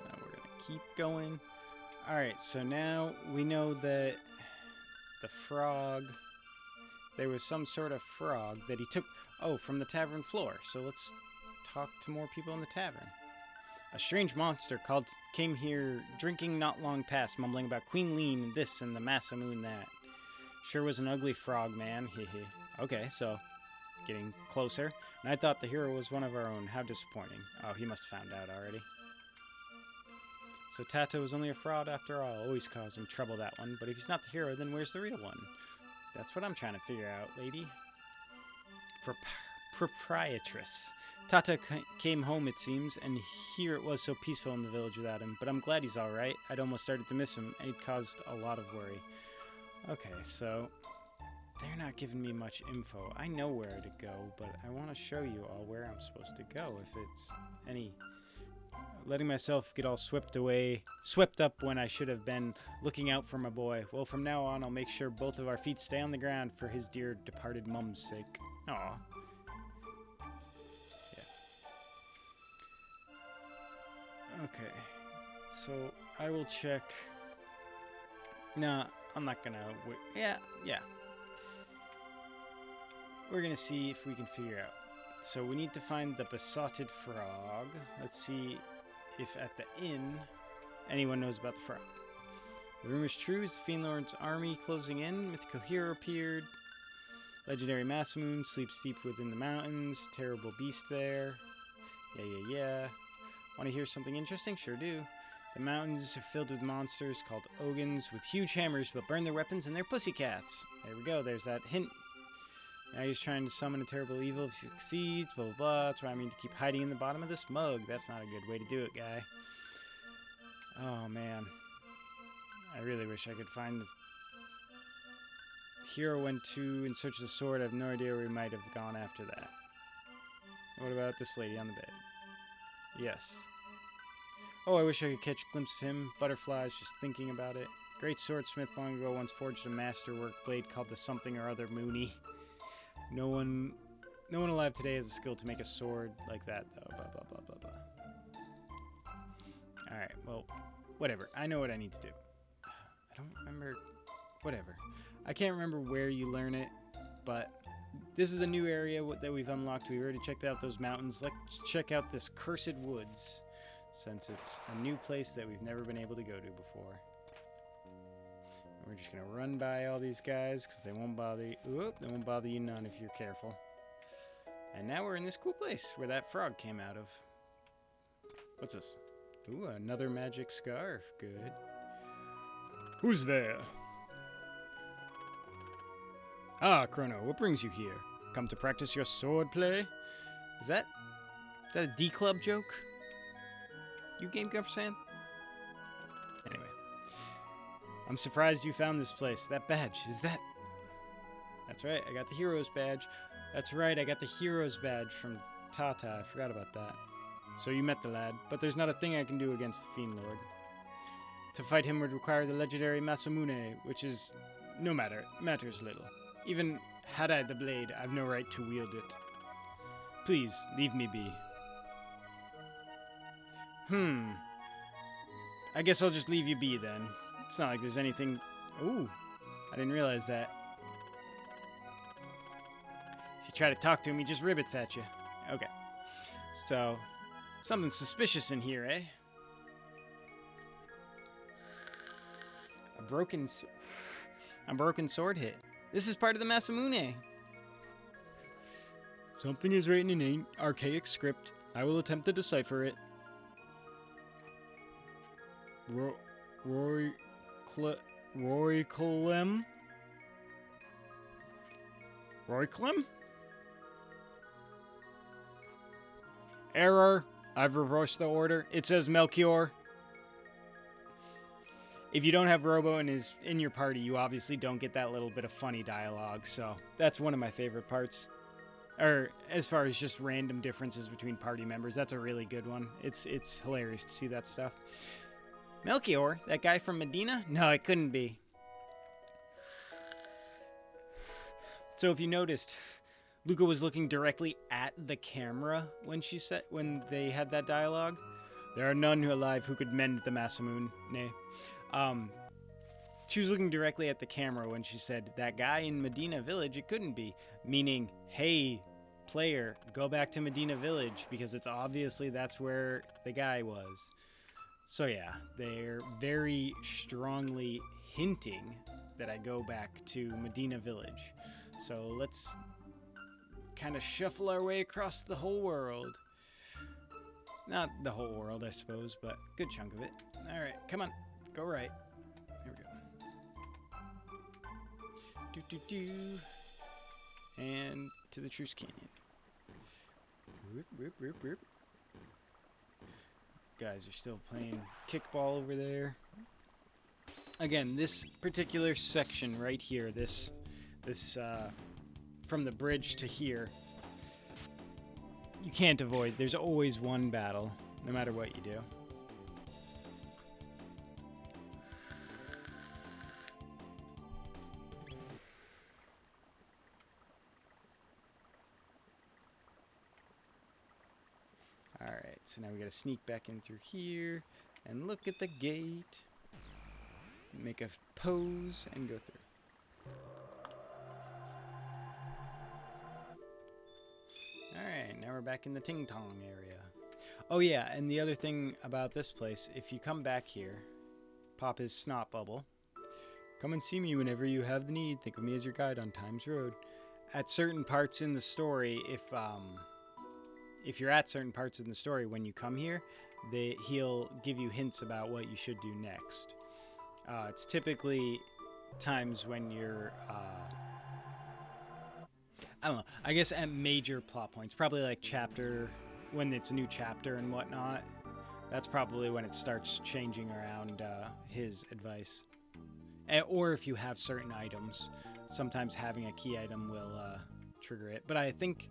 Now we're gonna keep going. Alright, so now we know that the frog... There was some sort of frog that he took... Oh, from the tavern floor. So let's talk to more people in the tavern. A strange monster came here drinking not long past, mumbling about Queen Lean this and the Masamoon that. Sure was an ugly frog, man. Hehe. Okay, so getting closer. And I thought the hero was one of our own. How disappointing. Oh, he must have found out already. So Tata was only a fraud after all. Always causing trouble, that one. But if he's not the hero, then where's the real one? That's what I'm trying to figure out, lady. Proprietress. Tata came home, it seems, and here it was so peaceful in the village without him. But I'm glad he's alright. I'd almost started to miss him, and he'd caused a lot of worry. Okay, so they're not giving me much info. I know where to go, but I want to show you all where I'm supposed to go, if it's any... Letting myself get all swept up when I should have been looking out for my boy. Well, from now on, I'll make sure both of our feet stay on the ground for his dear departed mum's sake. Aw. Yeah. Okay. So, I will check... Nah, I'm not gonna wait. Yeah. We're gonna see if we can figure out. So, we need to find the besotted frog. Let's see... if at the inn anyone knows about the frog. The rumor's true. Is the Fiendlord's army closing in? Mythical hero appeared. Legendary Masamoon sleeps deep within the mountains. Terrible beast there. Yeah. Want to hear something interesting? Sure do. The mountains are filled with monsters called Ogans with huge hammers but burn their weapons and they're pussycats. There we go. There's that hint. Now he's trying to summon a terrible evil. If he succeeds, blah, blah, blah. That's why I mean to keep hiding in the bottom of this mug. That's not a good way to do it, guy. Oh, man. I really wish I could find the... Hero went to in search of the sword. I have no idea where he might have gone after that. What about this lady on the bed? Yes. Oh, I wish I could catch a glimpse of him. Butterflies, just thinking about it. Great swordsmith long ago once forged a masterwork blade called the something or other Moony. No one alive today has a skill to make a sword like that, though. Blah, blah, blah, blah, blah. Alright, well, whatever. I know what I need to do. I don't remember... Whatever. I can't remember where you learn it, but this is a new area that we've unlocked. We already checked out those mountains. Let's check out this Cursed Woods, since it's a new place that we've never been able to go to before. We're just gonna run by all these guys because they won't bother you. Oop, they won't bother you none if you're careful. And now we're in this cool place where that frog came out of. What's this? Ooh, another magic scarf. Good. Who's there? Ah, Crono, what brings you here? Come to practice your sword play? Is that a D-Club joke? You Game Grumps fan? Anyway. I'm surprised you found this place. That badge, is that... That's right, I got the hero's badge. That's right, I got the hero's badge from Tata. I forgot about that. So you met the lad, but there's not a thing I can do against the Fiendlord. To fight him would require the legendary Masamune, which is... no matter, matters little. Even had I the blade, I've no right to wield it. Please, leave me be. I guess I'll just leave you be then. It's not like there's anything... Ooh, I didn't realize that. If you try to talk to him, he just ribbits at you. Okay. So, something suspicious in here, eh? A broken sword hit. This is part of the Masamune. Something is written in an archaic script. I will attempt to decipher it. Roy Clem? Roy Clem? Error. I've reversed the order. It says Melchior. If you don't have Robo in your party, you obviously don't get that little bit of funny dialogue, so that's one of my favorite parts. Or as far as just random differences between party members, that's a really good one. It's hilarious to see that stuff. Melchior? That guy from Medina? No, it couldn't be. So if you noticed, Luca was looking directly at the camera when they had that dialogue. There are none alive who could mend the Masamune. Nay. She was looking directly at the camera when she said, that guy in Medina Village, it couldn't be. Meaning, hey, player, go back to Medina Village, because it's obviously that's where the guy was. So yeah, they're very strongly hinting that I go back to Medina Village. So let's kind of shuffle our way across the whole world. Not the whole world, I suppose, but a good chunk of it. All right, come on, go right. There we go. And to the Truce Canyon. Whoop, whoop, whoop, whoop. Guys are still playing kickball over there. Again, this particular section right here, this from the bridge to here, you can't avoid. There's always one battle, no matter what you do. Alright, so now we gotta sneak back in through here and look at the gate. Make a pose and go through. Alright, now we're back in the Ting Tong area. Oh yeah, and the other thing about this place, if you come back here, pop his snot bubble. Come and see me whenever you have the need. Think of me as your guide on Time's Road. At certain parts in the story, if you're at certain parts in the story when you come here, he'll give you hints about what you should do next. It's typically times when you're, I don't know, I guess at major plot points, probably like when it's a new chapter and whatnot, that's probably when it starts changing around his advice. Or if you have certain items, sometimes having a key item will trigger it. But I think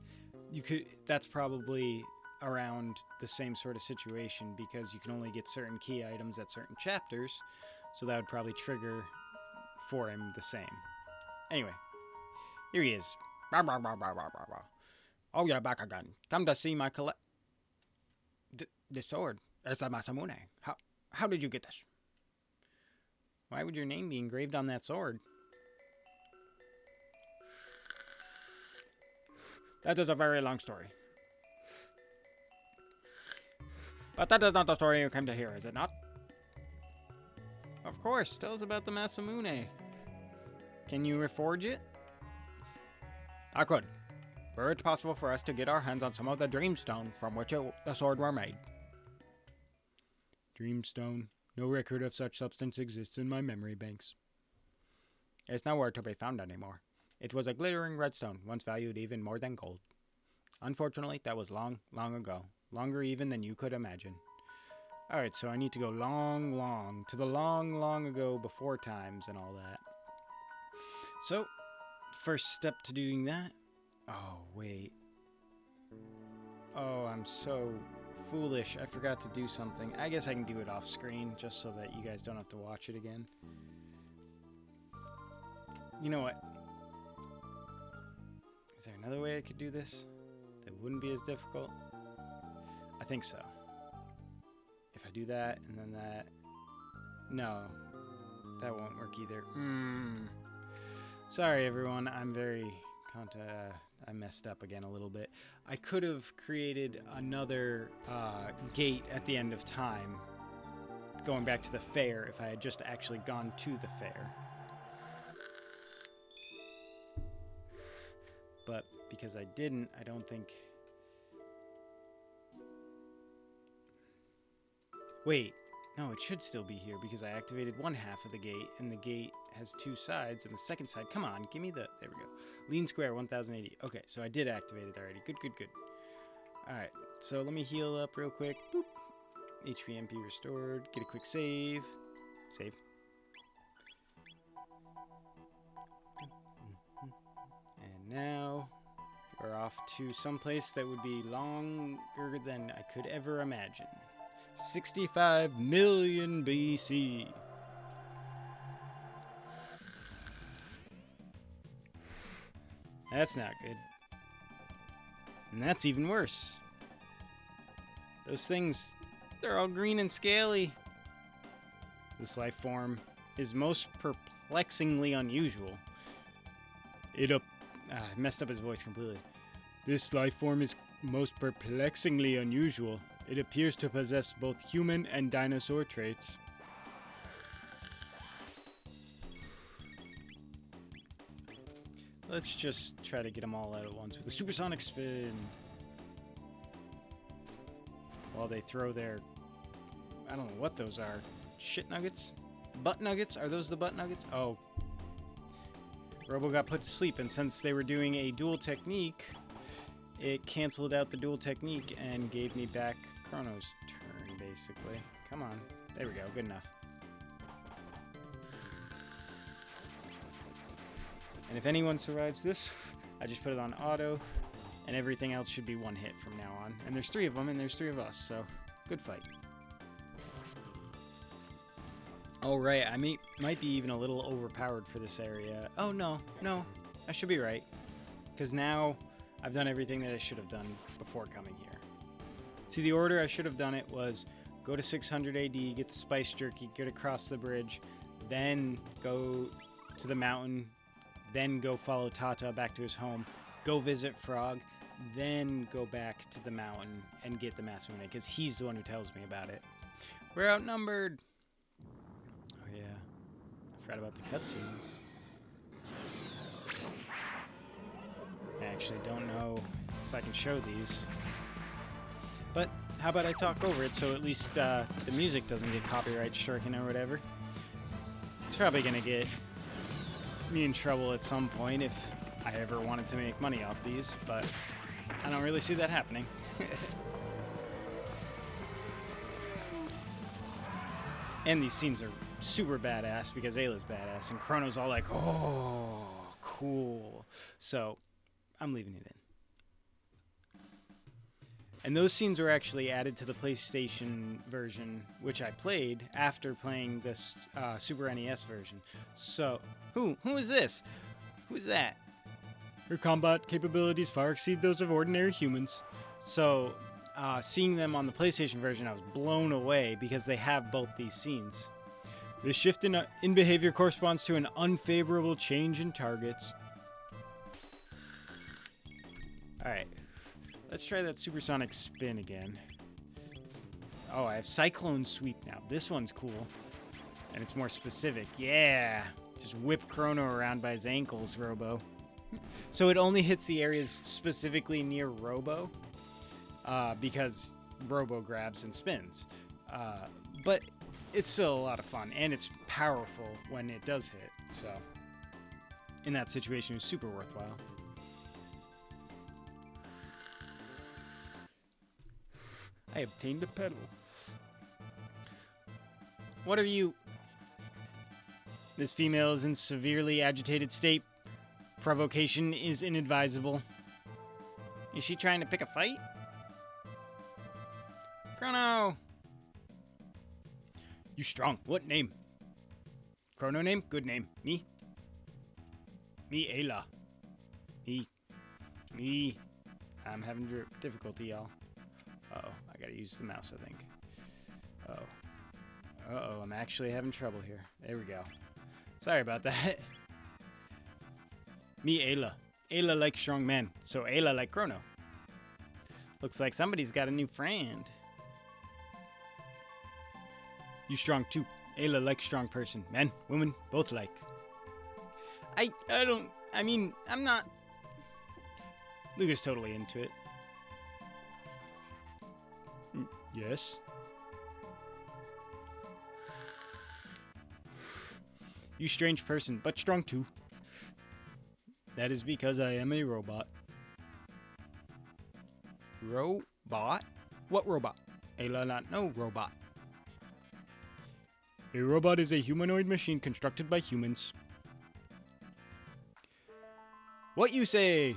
that's probably around the same sort of situation, because you can only get certain key items at certain chapters, so that would probably trigger for him the same. Anyway, here he is. Rah, rah, rah, rah, rah, rah. Oh, you're back again. Come to see my the sword. It's a Masamune. How did you get this? Why would your name be engraved on that sword? That is a very long story. But that is not the story you came to hear, is it not? Of course, tell us about the Masamune. Can you reforge it? I could. Were it possible for us to get our hands on some of the dreamstone from which the sword were made. Dreamstone. No record of such substance exists in my memory banks. It's nowhere to be found anymore. It was a glittering redstone, once valued even more than gold. Unfortunately, that was long, long ago. Longer even than you could imagine. Alright, so I need to go long, to the long, long ago before times and all that. So, first step to doing that... Oh, wait. Oh, I'm so foolish. I forgot to do something. I guess I can do it off screen, just so that you guys don't have to watch it again. You know what? Is there another way I could do this that wouldn't be as difficult? I think so. If I do that, and then that... No. That won't work either. Sorry, everyone. I'm very... I messed up again a little bit. I could have created another gate at the end of time, going back to the fair, if I had just actually gone to the fair. But because I didn't, I don't think... Wait, no, it should still be here because I activated one half of the gate, and the gate has two sides, and the second side... Come on, give me the... There we go. Lean square, 1080. Okay, so I did activate it already. Good, good, good. Alright, so let me heal up real quick. Boop. HP MP restored. Get a quick save. Save. And now we're off to someplace that would be longer than I could ever imagine. 65 million BC. That's not good. And that's even worse. Those things, they're all green and scaly. This life form is most perplexingly unusual. I messed up his voice completely. This life form is most perplexingly unusual. It appears to possess both human and dinosaur traits. Let's just try to get them all out at once with a Supersonic Spin. While they throw their... I don't know what those are. Shit nuggets? Butt nuggets? Are those the butt nuggets? Oh. Robo got put to sleep, and since they were doing a dual technique, it canceled out the dual technique and gave me back Crono's turn, basically. Come on. There we go. Good enough. And if anyone survives this, I just put it on auto, and everything else should be one hit from now on. And there's 3 of them, and there's 3 of us, so good fight. Oh, right, I might be even a little overpowered for this area. Oh, no, I should be right. Because now I've done everything that I should have done before coming here. See, the order I should have done it was go to 600 AD, get the spice jerky, get across the bridge, then go to the mountain, then go follow Tata back to his home, go visit Frog, then go back to the mountain and get the Master Moon, because he's the one who tells me about it. We're outnumbered! Oh yeah, I forgot about the cutscenes. I actually don't know if I can show these. But how about I talk over it so at least the music doesn't get copyright stricken or whatever. It's probably going to get me in trouble at some point if I ever wanted to make money off these, but I don't really see that happening. And these scenes are super badass because Ayla's badass and Crono's all like, oh, cool. So I'm leaving it in. And those scenes were actually added to the PlayStation version, which I played after playing this Super NES version. So, who is this? Who's that? Her combat capabilities far exceed those of ordinary humans. So, seeing them on the PlayStation version, I was blown away because they have both these scenes. The shift in behavior corresponds to an unfavorable change in targets. Alright. Let's try that Supersonic Spin again. Oh, I have Cyclone Sweep now. This one's cool. And it's more specific. Yeah! Just whip Crono around by his ankles, Robo. So it only hits the areas specifically near Robo. Because Robo grabs and spins. But it's still a lot of fun. And it's powerful when it does hit. So in that situation is super worthwhile. I obtained a pedal. What are you? This female is in severely agitated state. Provocation is inadvisable. Is she trying to pick a fight? Crono! You strong. What name? Crono name? Good name. Me? Me, Ayla. Me. I'm having difficulty, y'all. Uh-oh. I gotta use the mouse, I think. Uh-oh. Uh-oh. I'm actually having trouble here. There we go. Sorry about that. Me, Ayla. Ayla like strong man, so Ayla like Crono. Looks like somebody's got a new friend. You strong too. Ayla like strong person. Men, women, both like. I'm not. Luca's totally into it. Yes. You strange person, but strong too. That is because I am a robot. Robot? What robot? Ayla not no robot. A robot is a humanoid machine constructed by humans. What you say?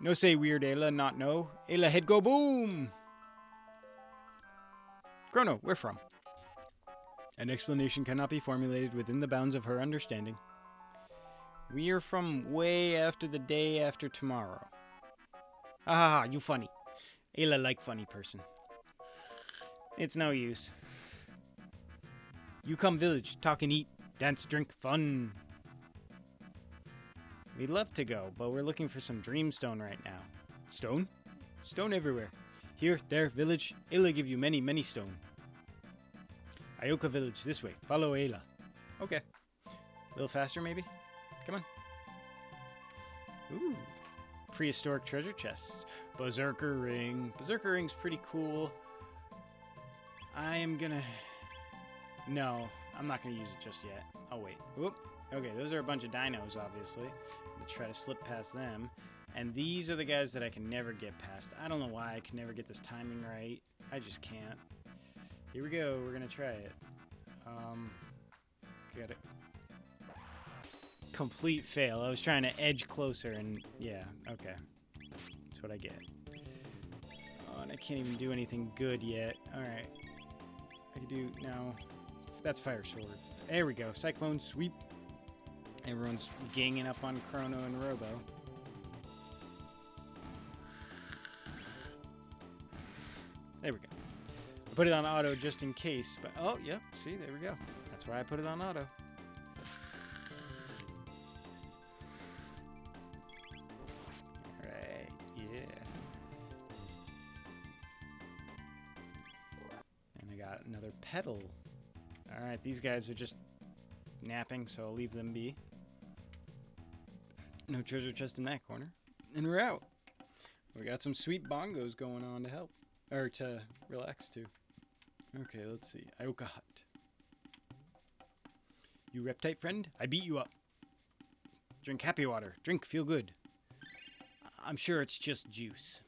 No say weird Ayla, not no. Ayla head go boom! Crono, where from? An explanation cannot be formulated within the bounds of her understanding. We are from way after the day after tomorrow. Ah, you funny. Ayla like funny person. It's no use. You come village, talk and eat, dance, drink, fun. We'd love to go, but we're looking for some dreamstone right now. Stone? Stone everywhere. Here, there, village. Ayla give you many, many stone. Ioka village, this way. Follow Ayla. Okay. A little faster, maybe? Come on. Ooh. Prehistoric treasure chests. Berserker ring. Berserker ring's pretty cool. I am gonna... No, I'm not gonna use it just yet. I'll wait. Whoop. Okay, those are a bunch of dinos, obviously. I'm gonna try to slip past them. And these are the guys that I can never get past. I don't know why I can never get this timing right. I just can't. Here we go. We're gonna try it. Got it. Complete fail. I was trying to edge closer and yeah, okay. That's what I get. Oh, and I can't even do anything good yet. Alright. I can do now. That's Fire Sword. There we go. Cyclone Sweep. Everyone's ganging up on Crono and Robo. There we go. I put it on auto just in case, but oh, yep, see, there we go. That's why I put it on auto. Alright, yeah. And I got another pedal. Alright, these guys are just napping, so I'll leave them be. No treasure chest in that corner. And we're out. We got some sweet bongos going on to help. Or to relax to. Okay, let's see. Ioka Hut. You reptite friend? I beat you up. Drink happy water. Drink, feel good. I'm sure it's just juice.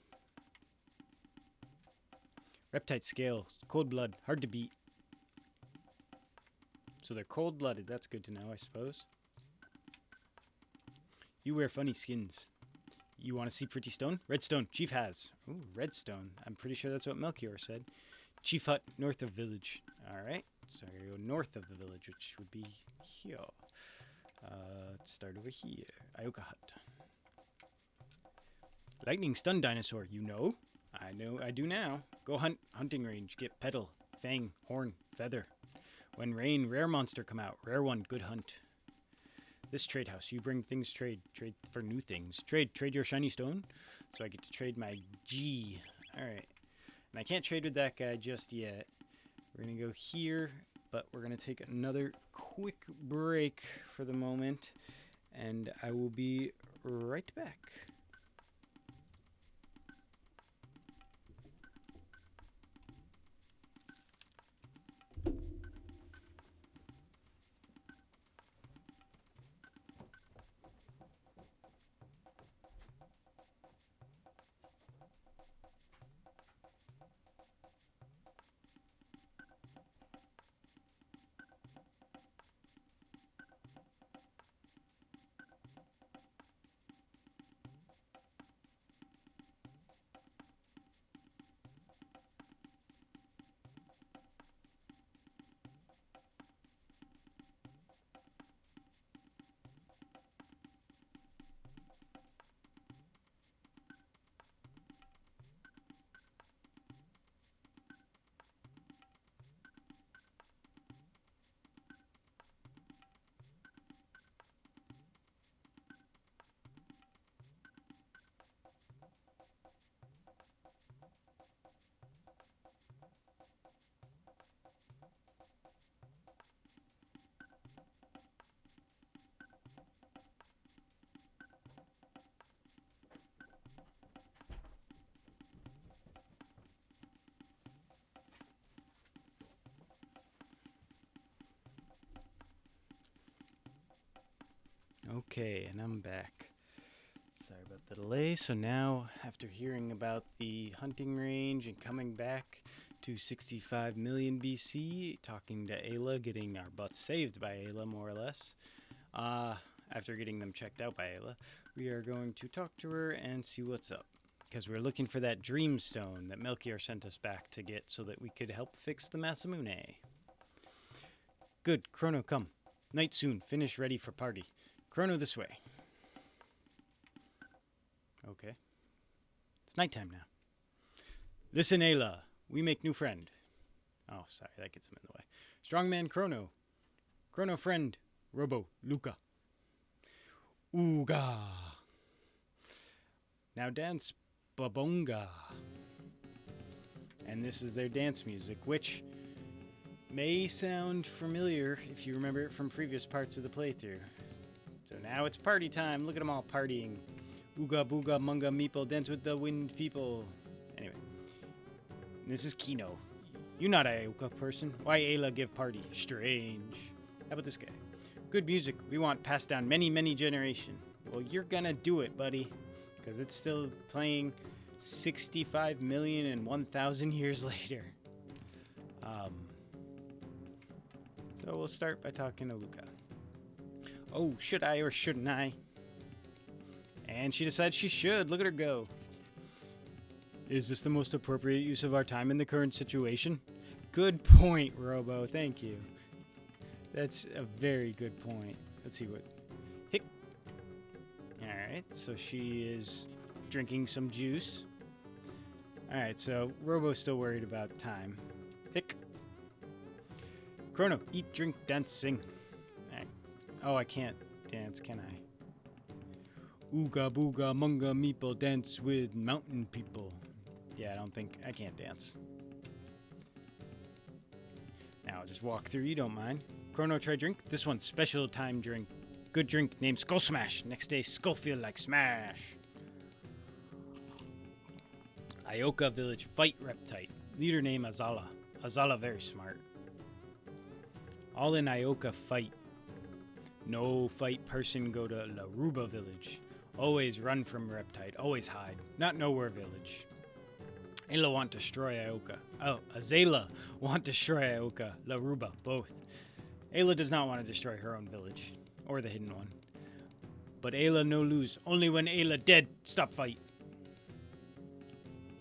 Reptite scale. Cold blood. Hard to beat. So they're cold-blooded. That's good to know, I suppose. You wear funny skins. You want to see pretty stone? Redstone. Chief has. Ooh, redstone. I'm pretty sure that's what Melchior said. Chief hut, north of village. Alright. So I'm going to go north of the village, which would be here. Let's start over here. Ioka hut. Lightning stun dinosaur. You know? I know. I do now. Go hunt. Hunting range. Get petal. Fang. Horn. Feather. When rain, rare monster come out. Rare one. Good hunt. This trade house, you bring things trade for new things. Trade your shiny stone, so I get to trade my G. All right, and I can't trade with that guy just yet. We're gonna go here, but we're gonna take another quick break for the moment, and I will be right back. Okay, and I'm back. Sorry about the delay. So now, after hearing about the hunting range and coming back to 65 million BC, talking to Ayla, getting our butts saved by Ayla, more or less, after getting them checked out by Ayla, we are going to talk to her and see what's up. Because we're looking for that dreamstone that Melchior sent us back to get so that we could help fix the Masamune. Good, Crono, come. Night soon. Finish ready for party. Crono, this way. Okay. It's nighttime now. Listen, Ayla. We make new friend. Oh, sorry. That gets him in the way. Strongman Crono. Crono friend. Robo. Luca. Ooga. Now dance Babonga. And this is their dance music, which may sound familiar if you remember it from previous parts of the playthrough. So now it's party time. Look at them all partying. Ooga booga munga meeple, dance with the wind people. Anyway, this is Kino. You not a Ioka person. Why Ayla give party? Strange. How about this guy? Good music. We want passed down many, many generation. Well, you're gonna do it, buddy. Because it's still playing 65 million and 1,000 years later. So we'll start by talking to Luca. Oh, should I or shouldn't I? And she decides she should. Look at her go. Is this the most appropriate use of our time in the current situation? Good point, Robo. Thank you. That's a very good point. Let's see what... Hick. Alright, so she is drinking some juice. Alright, so Robo's still worried about time. Hick. Crono, eat, drink, dance, sing. Right. Oh, I can't dance, can I? Ooga booga munga meeple, dance with mountain people. Yeah, I can't dance. Now I'll just walk through, you don't mind. Crono, try drink. This one's special time drink. Good drink named Skull Smash. Next day, skull feel like smash. Ioka village fight reptite. Leader name Azala. Azala very smart. All in Ioka fight. No fight person go to Laruba village. Always run from reptite. Always hide. Not nowhere village. Ayla want to destroy Ioka. Oh, Azala want to destroy Ioka. Laruba, both. Ayla does not want to destroy her own village. Or the hidden one. But Ayla no lose. Only when Ayla dead, stop fight.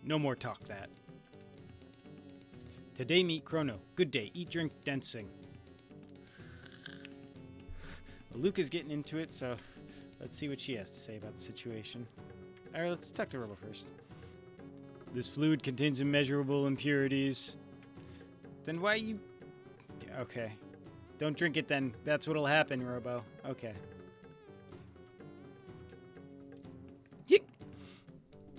No more talk that. Today meet Crono. Good day. Eat, drink, dancing. Well, Luca's getting into it, so let's see what she has to say about the situation. Alright, let's talk to Robo first. This fluid contains immeasurable impurities. Then why you... Okay. Don't drink it then. That's what'll happen, Robo. Okay. Yeek!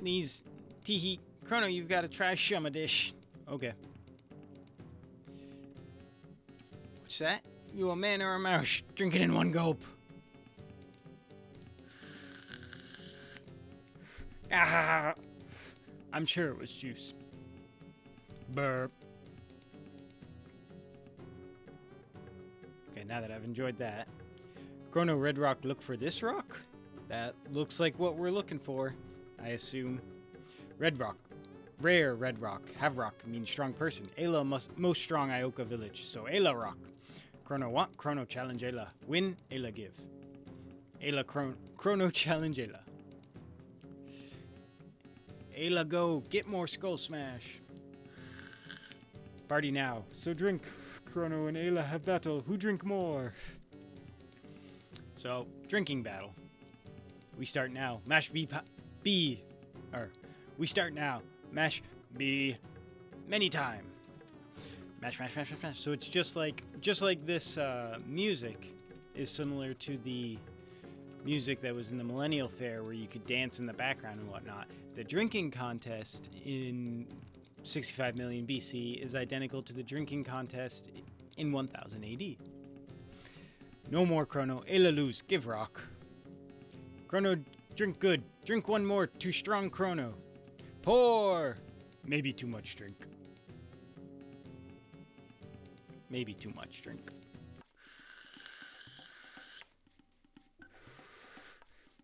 These... Teehee. Crono, you've got to try Shuma dish. Okay. What's that? You a man or a mouse? Drink it in one gulp. Ah! I'm sure it was juice. Burp. Okay, now that I've enjoyed that. Crono, Red Rock, look for this rock? That looks like what we're looking for, I assume. Red Rock. Rare Red Rock. Have Rock means strong person. Ayla most strong Ioka village. So Ayla Rock. Crono want. Crono challenge Ayla. Win. Ayla give. Ayla Crono challenge Ayla. Ayla go. Get more Skull Smash. Party now. So drink. Crono and Ayla have battle. Who drink more? So, drinking battle. We start now. Mash B. We start now. Mash B. Many time. Mash, mash, mash, mash, mash. So it's just like this music is similar to the music that was in the Millennial Fair where you could dance in the background and whatnot. The drinking contest in 65 million BC is identical to the drinking contest in 1000 AD. No more Crono. Ayla lose. Give rock. Crono, drink good. Drink one more. Too strong, Crono. Pour. Maybe too much drink. Maybe too much drink.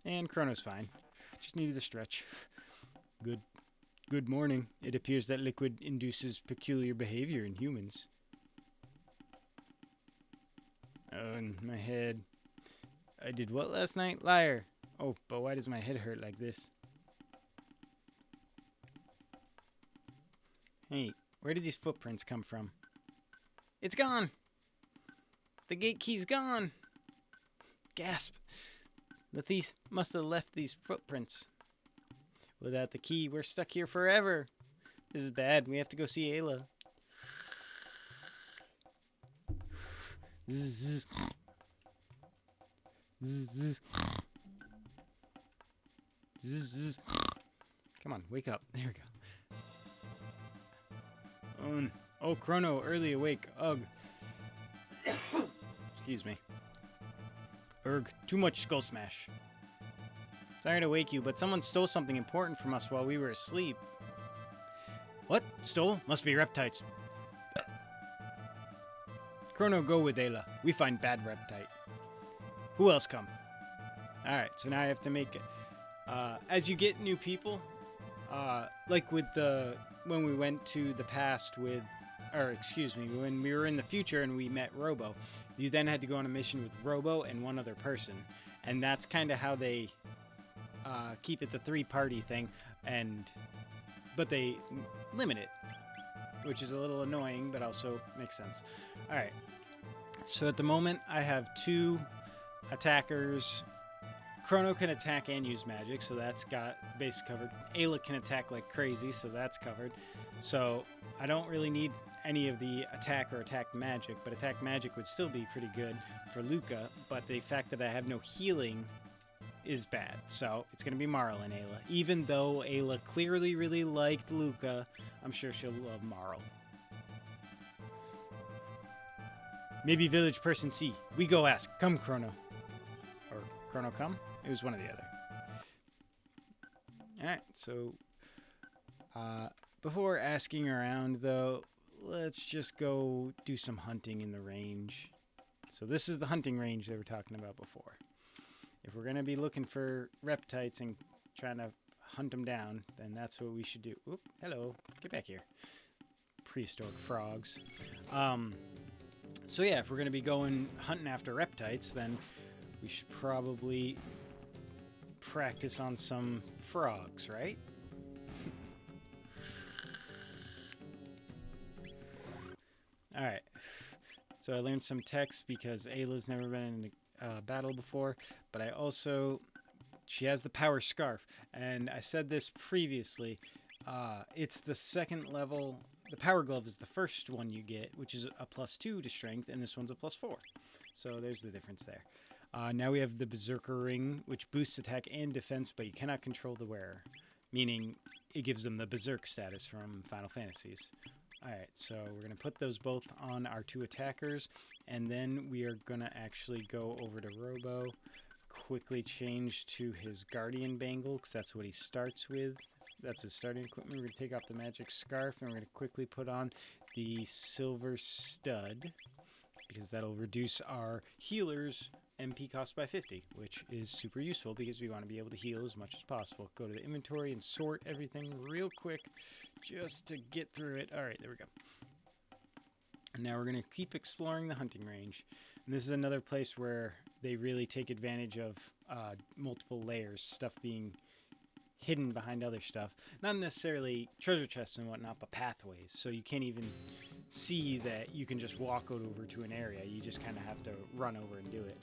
And Crono's fine. Just needed a stretch. Good morning. It appears that liquid induces peculiar behavior in humans. Oh, and my head. I did what last night? Liar. Oh, but why does my head hurt like this? Hey, where did these footprints come from? It's gone! The gate key's gone! Gasp! The thief must have left these footprints. Without the key, we're stuck here forever. This is bad. We have to go see Ayla. Zzz. Zzz. Zzz. Come on, wake up. There we go. Oh, Crono, early awake. Ugh. Excuse me. Erg, too much skull smash. Sorry to wake you, but someone stole something important from us while we were asleep. What? Stole? Must be reptites. Crono, go with Ayla. We find bad reptite. Who else come? Alright, so now I have to make it. As you get new people, like with when we went to the past with, or excuse me, when we were in the future and we met Robo, you then had to go on a mission with Robo and one other person. And that's kind of how they keep it the 3-party thing, but they limit it, which is a little annoying, but also makes sense. Alright, so at the moment I have 2 attackers. Crono can attack and use magic, so that's got base covered. Ayla can attack like crazy, so that's covered. So I don't really need any of the attack or attack magic, but attack magic would still be pretty good for Luca, but the fact that I have no healing is bad. So it's going to be Marl and Ayla. Even though Ayla clearly really liked Luca, I'm sure she'll love Marl. Maybe village person C. We go ask. Come, Crono. Or Crono come? It was one or the other. Alright, so before asking around, though, let's just go do some hunting in the range. So this is the hunting range they were talking about before. If we're going to be looking for reptites and trying to hunt them down, then that's what we should do. Oop, hello. Get back here. Prehistoric frogs. So yeah, if we're going to be going hunting after reptites, then we should probably practice on some frogs, right? Alright. So I learned some text because Ayla's never been in a battle before, but I also... She has the power scarf, and I said this previously. It's the 2nd level. The power glove is the first one you get, which is a +2 to strength, and this one's a +4. So there's the difference there. Now we have the Berserker Ring, which boosts attack and defense, but you cannot control the wearer, meaning it gives them the Berserk status from Final Fantasies. Alright, so we're going to put those both on our 2 attackers, and then we are going to actually go over to Robo, quickly change to his Guardian Bangle, because that's what he starts with. That's his starting equipment. We're going to take off the Magic Scarf, and we're going to quickly put on the Silver Stud, because that'll reduce our healer's MP cost by 50, which is super useful because we want to be able to heal as much as possible. Go to the inventory and sort everything real quick just to get through it. Alright, there we go. And now we're going to keep exploring the hunting range. And this is another place where they really take advantage of multiple layers, stuff being hidden behind other stuff. Not necessarily treasure chests and whatnot, but pathways. So you can't even see that you can just walk over to an area. You just kind of have to run over and do it.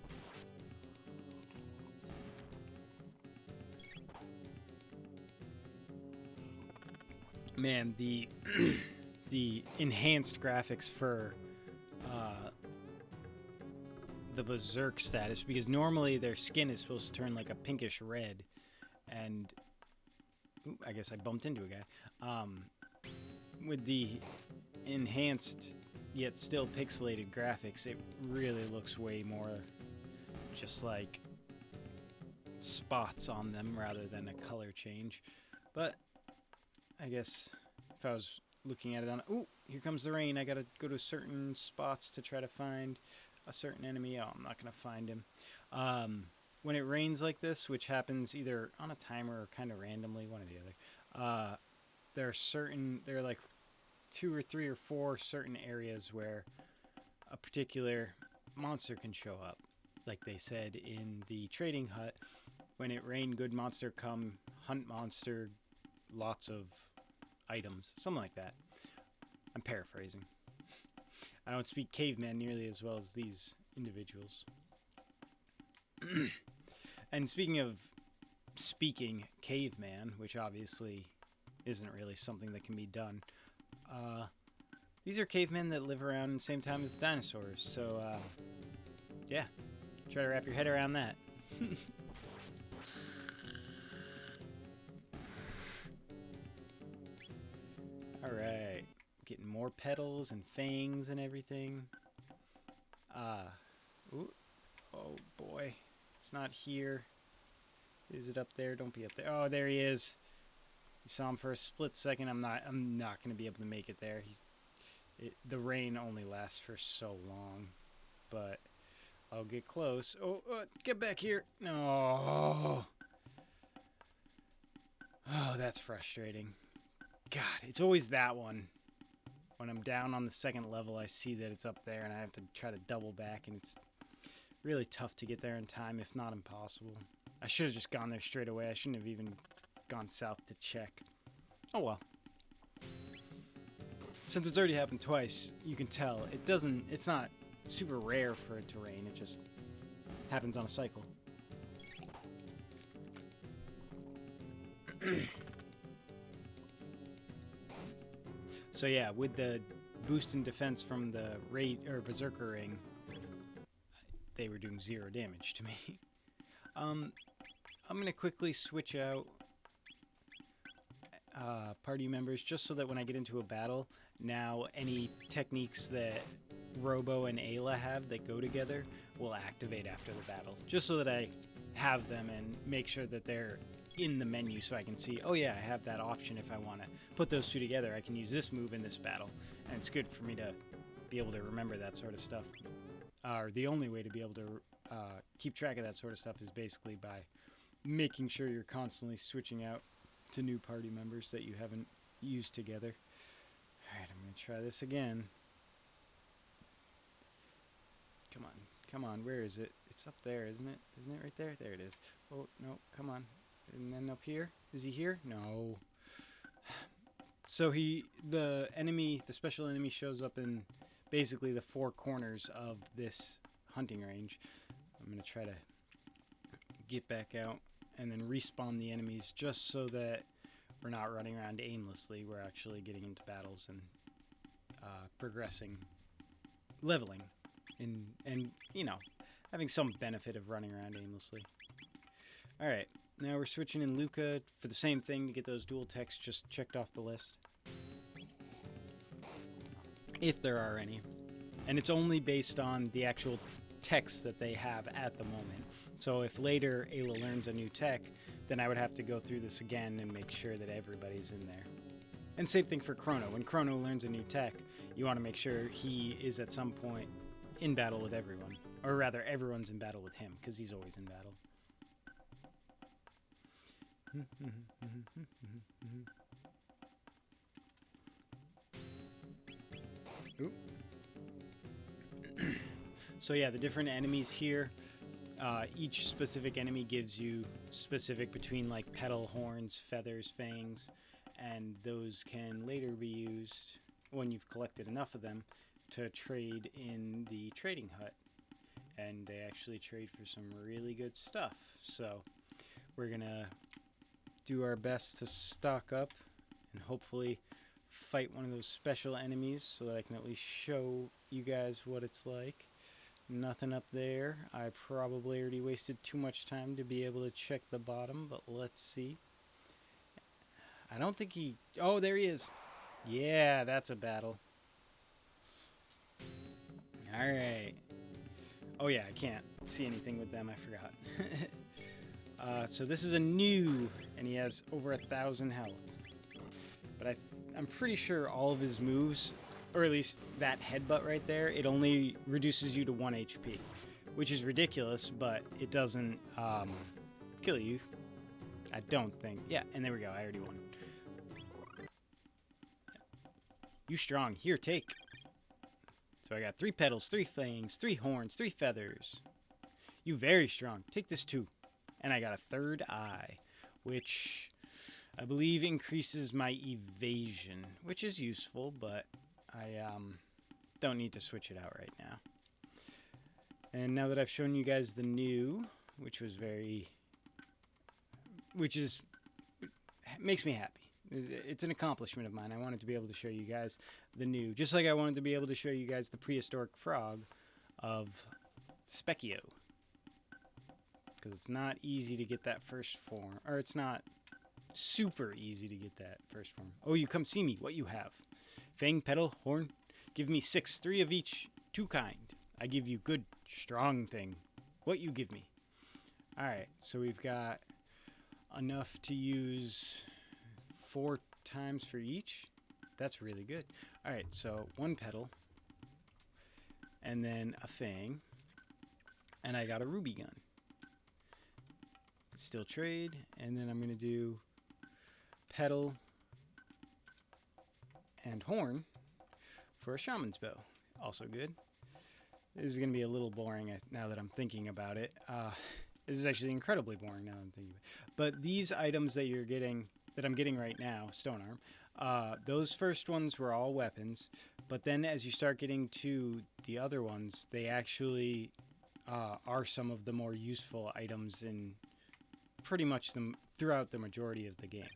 Man, the the enhanced graphics for the Berserk status, because normally their skin is supposed to turn like a pinkish red, and ooh, I guess I bumped into a guy. With the enhanced yet still pixelated graphics, it really looks way more just like spots on them rather than a color change. But I guess if I was looking at it on... Ooh, here comes the rain. I gotta go to certain spots to try to find a certain enemy. Oh, I'm not gonna find him. when it rains like this, which happens either on a timer or kind of randomly, one or the other, there are like 2 or 3 or 4 certain areas where a particular monster can show up. Like they said in the trading hut, when it rained, good monster come, hunt monster, lots of items, something like that. I'm paraphrasing. I don't speak caveman nearly as well as these individuals. And speaking of speaking caveman, which obviously isn't really something that can be done, these are cavemen that live around the same time as dinosaurs, so yeah, try to wrap your head around that. Alright, getting more petals and fangs and everything. Ooh, oh boy, it's not here. Is it up there? Don't be up there. Oh, there he is. You saw him for a split second. I'm not going to be able to make it there. The rain only lasts for so long, but I'll get close. Oh, get back here. No. Oh, that's frustrating. God, it's always that one. When I'm down on the second level, I see that it's up there, and I have to try to double back, and it's really tough to get there in time, if not impossible. I should have just gone there straight away. I shouldn't have even gone south to check. Oh well. Since it's already happened twice, you can tell it's not super rare for it to rain. It just happens on a cycle. So yeah, with the boost in defense from the Berserker Ring, they were doing 0 damage to me. I'm gonna quickly switch out party members just so that when I get into a battle, now any techniques that Robo and Ayla have that go together will activate after the battle, just so that I have them and make sure that they're in the menu so I can see, oh yeah, I have that option if I want to put those two together. I can use this move in this battle, and it's good for me to be able to remember that sort of stuff. Or the only way to be able to keep track of that sort of stuff is basically by making sure you're constantly switching out to new party members that you haven't used together. Alright, I'm going to try this again. Come on, where is it? It's up there, isn't it? Isn't it right there? There it is. Oh, no, come on. And then up here? Is he here? No. So the special enemy shows up in basically the 4 corners of this hunting range. I'm going to try to get back out and then respawn the enemies just so that we're not running around aimlessly. We're actually getting into battles and progressing, leveling, and having some benefit of running around aimlessly. Alright, now we're switching in Luca for the same thing to get those dual techs just checked off the list. If there are any. And it's only based on the actual techs that they have at the moment. So if later Ayla learns a new tech, then I would have to go through this again and make sure that everybody's in there. And same thing for Crono. When Crono learns a new tech, you want to make sure he is at some point in battle with everyone. Or rather, everyone's in battle with him, because he's always in battle. Ooh. So yeah, the different enemies here, each specific enemy gives you specific between like petal, horns, feathers, fangs, and those can later be used when you've collected enough of them to trade in the trading hut. And they actually trade for some really good stuff. So we're gonna do our best to stock up and hopefully fight one of those special enemies so that I can at least show you guys what it's like. Nothing up there. I probably already wasted too much time to be able to check the bottom, but let's see. I don't think he... Oh, there he is. Yeah, that's a battle. Alright. Oh yeah, I can't see anything with them. I forgot. So this is a new, and he has over 1,000 health. But I'm pretty sure all of his moves, or at least that headbutt right there, it only reduces you to 1 HP. which is ridiculous, but it doesn't kill you. I don't think. Yeah, and there we go. I already won. You strong. Here, take. So I got 3 petals, 3 fangs, 3 horns, 3 feathers. You very strong. Take this too. And I got a 3rd eye, which I believe increases my evasion, which is useful, but I don't need to switch it out right now. And now that I've shown you guys the new, which makes me happy. It's an accomplishment of mine. I wanted to be able to show you guys the new, just like I wanted to be able to show you guys the prehistoric frog of Specchio. Because it's not easy to get that first form, or it's not super easy to get that first form. Oh, you come see me, what you have. Fang, petal, horn, give me 6, 3 of each, 2 kind. I give you good, strong thing. What you give me. Alright, so we've got enough to use 4 times for each. That's really good. Alright, so 1 petal, and then a fang, and I got a ruby gun. Still trade, and then I'm going to do petal and horn for a shaman's bow. Also good. This is going to be a little boring now that I'm thinking about it. This is actually incredibly boring now that I'm thinking about it. But these items that you're getting, that I'm getting right now, stone arm, those first ones were all weapons. But then as you start getting to the other ones, they actually are some of the more useful items in pretty much throughout the majority of the game.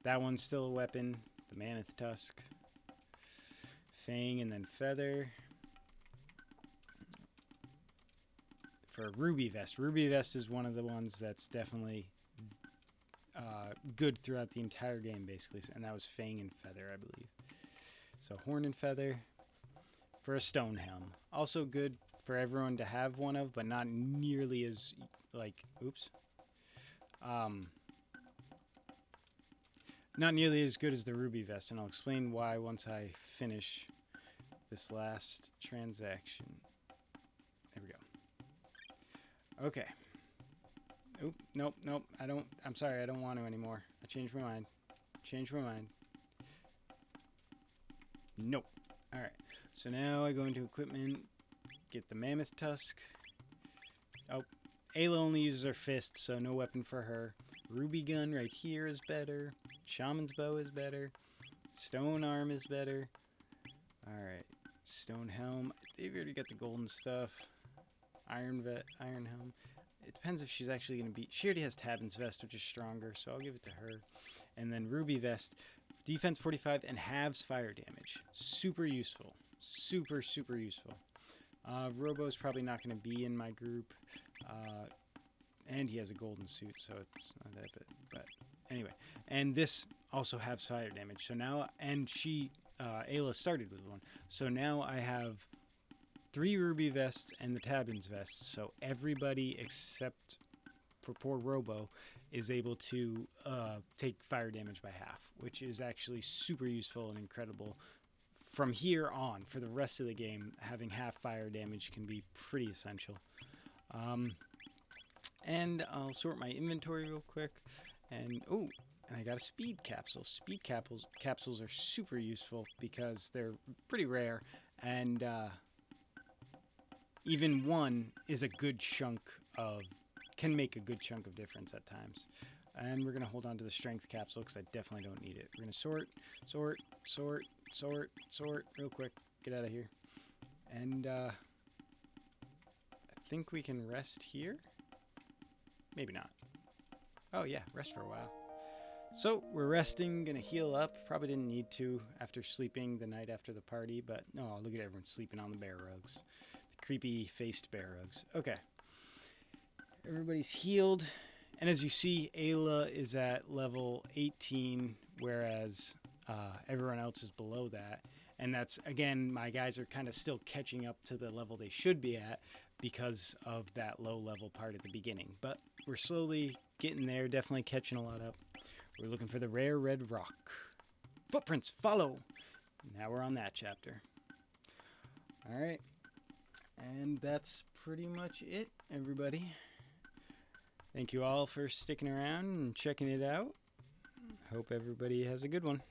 That one's still a weapon, the mammoth tusk, fang, and then feather. For ruby vest. Ruby vest is one of the ones that's definitely good throughout the entire game, basically. And that was fang and feather, I believe. So horn and feather for a stone helm. Also good for everyone to have one of, but not nearly as, like, oops. Not nearly as good as the ruby vest, and I'll explain why once I finish this last transaction. There we go. Okay. Oop, nope. I'm sorry, I don't want to anymore. I changed my mind. Nope. Alright. So now I go into equipment, get the mammoth tusk. Oh, Ayla only uses her fist, so no weapon for her. Ruby gun right here is better. Shaman's bow is better. Stone arm is better. Alright. Stone helm. They've already got the golden stuff. Iron helm. It depends if she's actually going to be... She already has Tabin's vest, which is stronger, so I'll give it to her. And then ruby vest. Defense 45 and halves fire damage. Super useful. Super useful. Robo's probably not going to be in my group. And he has a golden suit, so it's not that bad. But anyway. And this also has fire damage. So now... And she... Ayla started with one. So now I have 3 ruby vests and the Tabin's vests, so everybody except for poor Robo is able to take fire damage by half, which is actually super useful and incredible. From here on, for the rest of the game, having half fire damage can be pretty essential. And I'll sort my inventory real quick. And I got a speed capsule. Speed capsules are super useful because they're pretty rare, and even one is a good chunk of, can make a good chunk of difference at times. And we're going to hold on to the strength capsule because I definitely don't need it. We're going to sort real quick. Get out of here. And I think we can rest here. Maybe not. Oh yeah, rest for a while. So we're resting, gonna heal up. Probably didn't need to after sleeping the night after the party, but no, look at everyone sleeping on the bear rugs. The creepy faced bear rugs. Okay. Everybody's healed. And as you see, Ayla is at level 18, whereas everyone else is below that. And that's, again, my guys are kind of still catching up to the level they should be at because of that low level part at the beginning. But we're slowly getting there, definitely catching a lot up. We're looking for the rare red rock. Footprints, follow! Now we're on that chapter. Alright. And that's pretty much it, everybody. Thank you all for sticking around and checking it out. Hope everybody has a good one.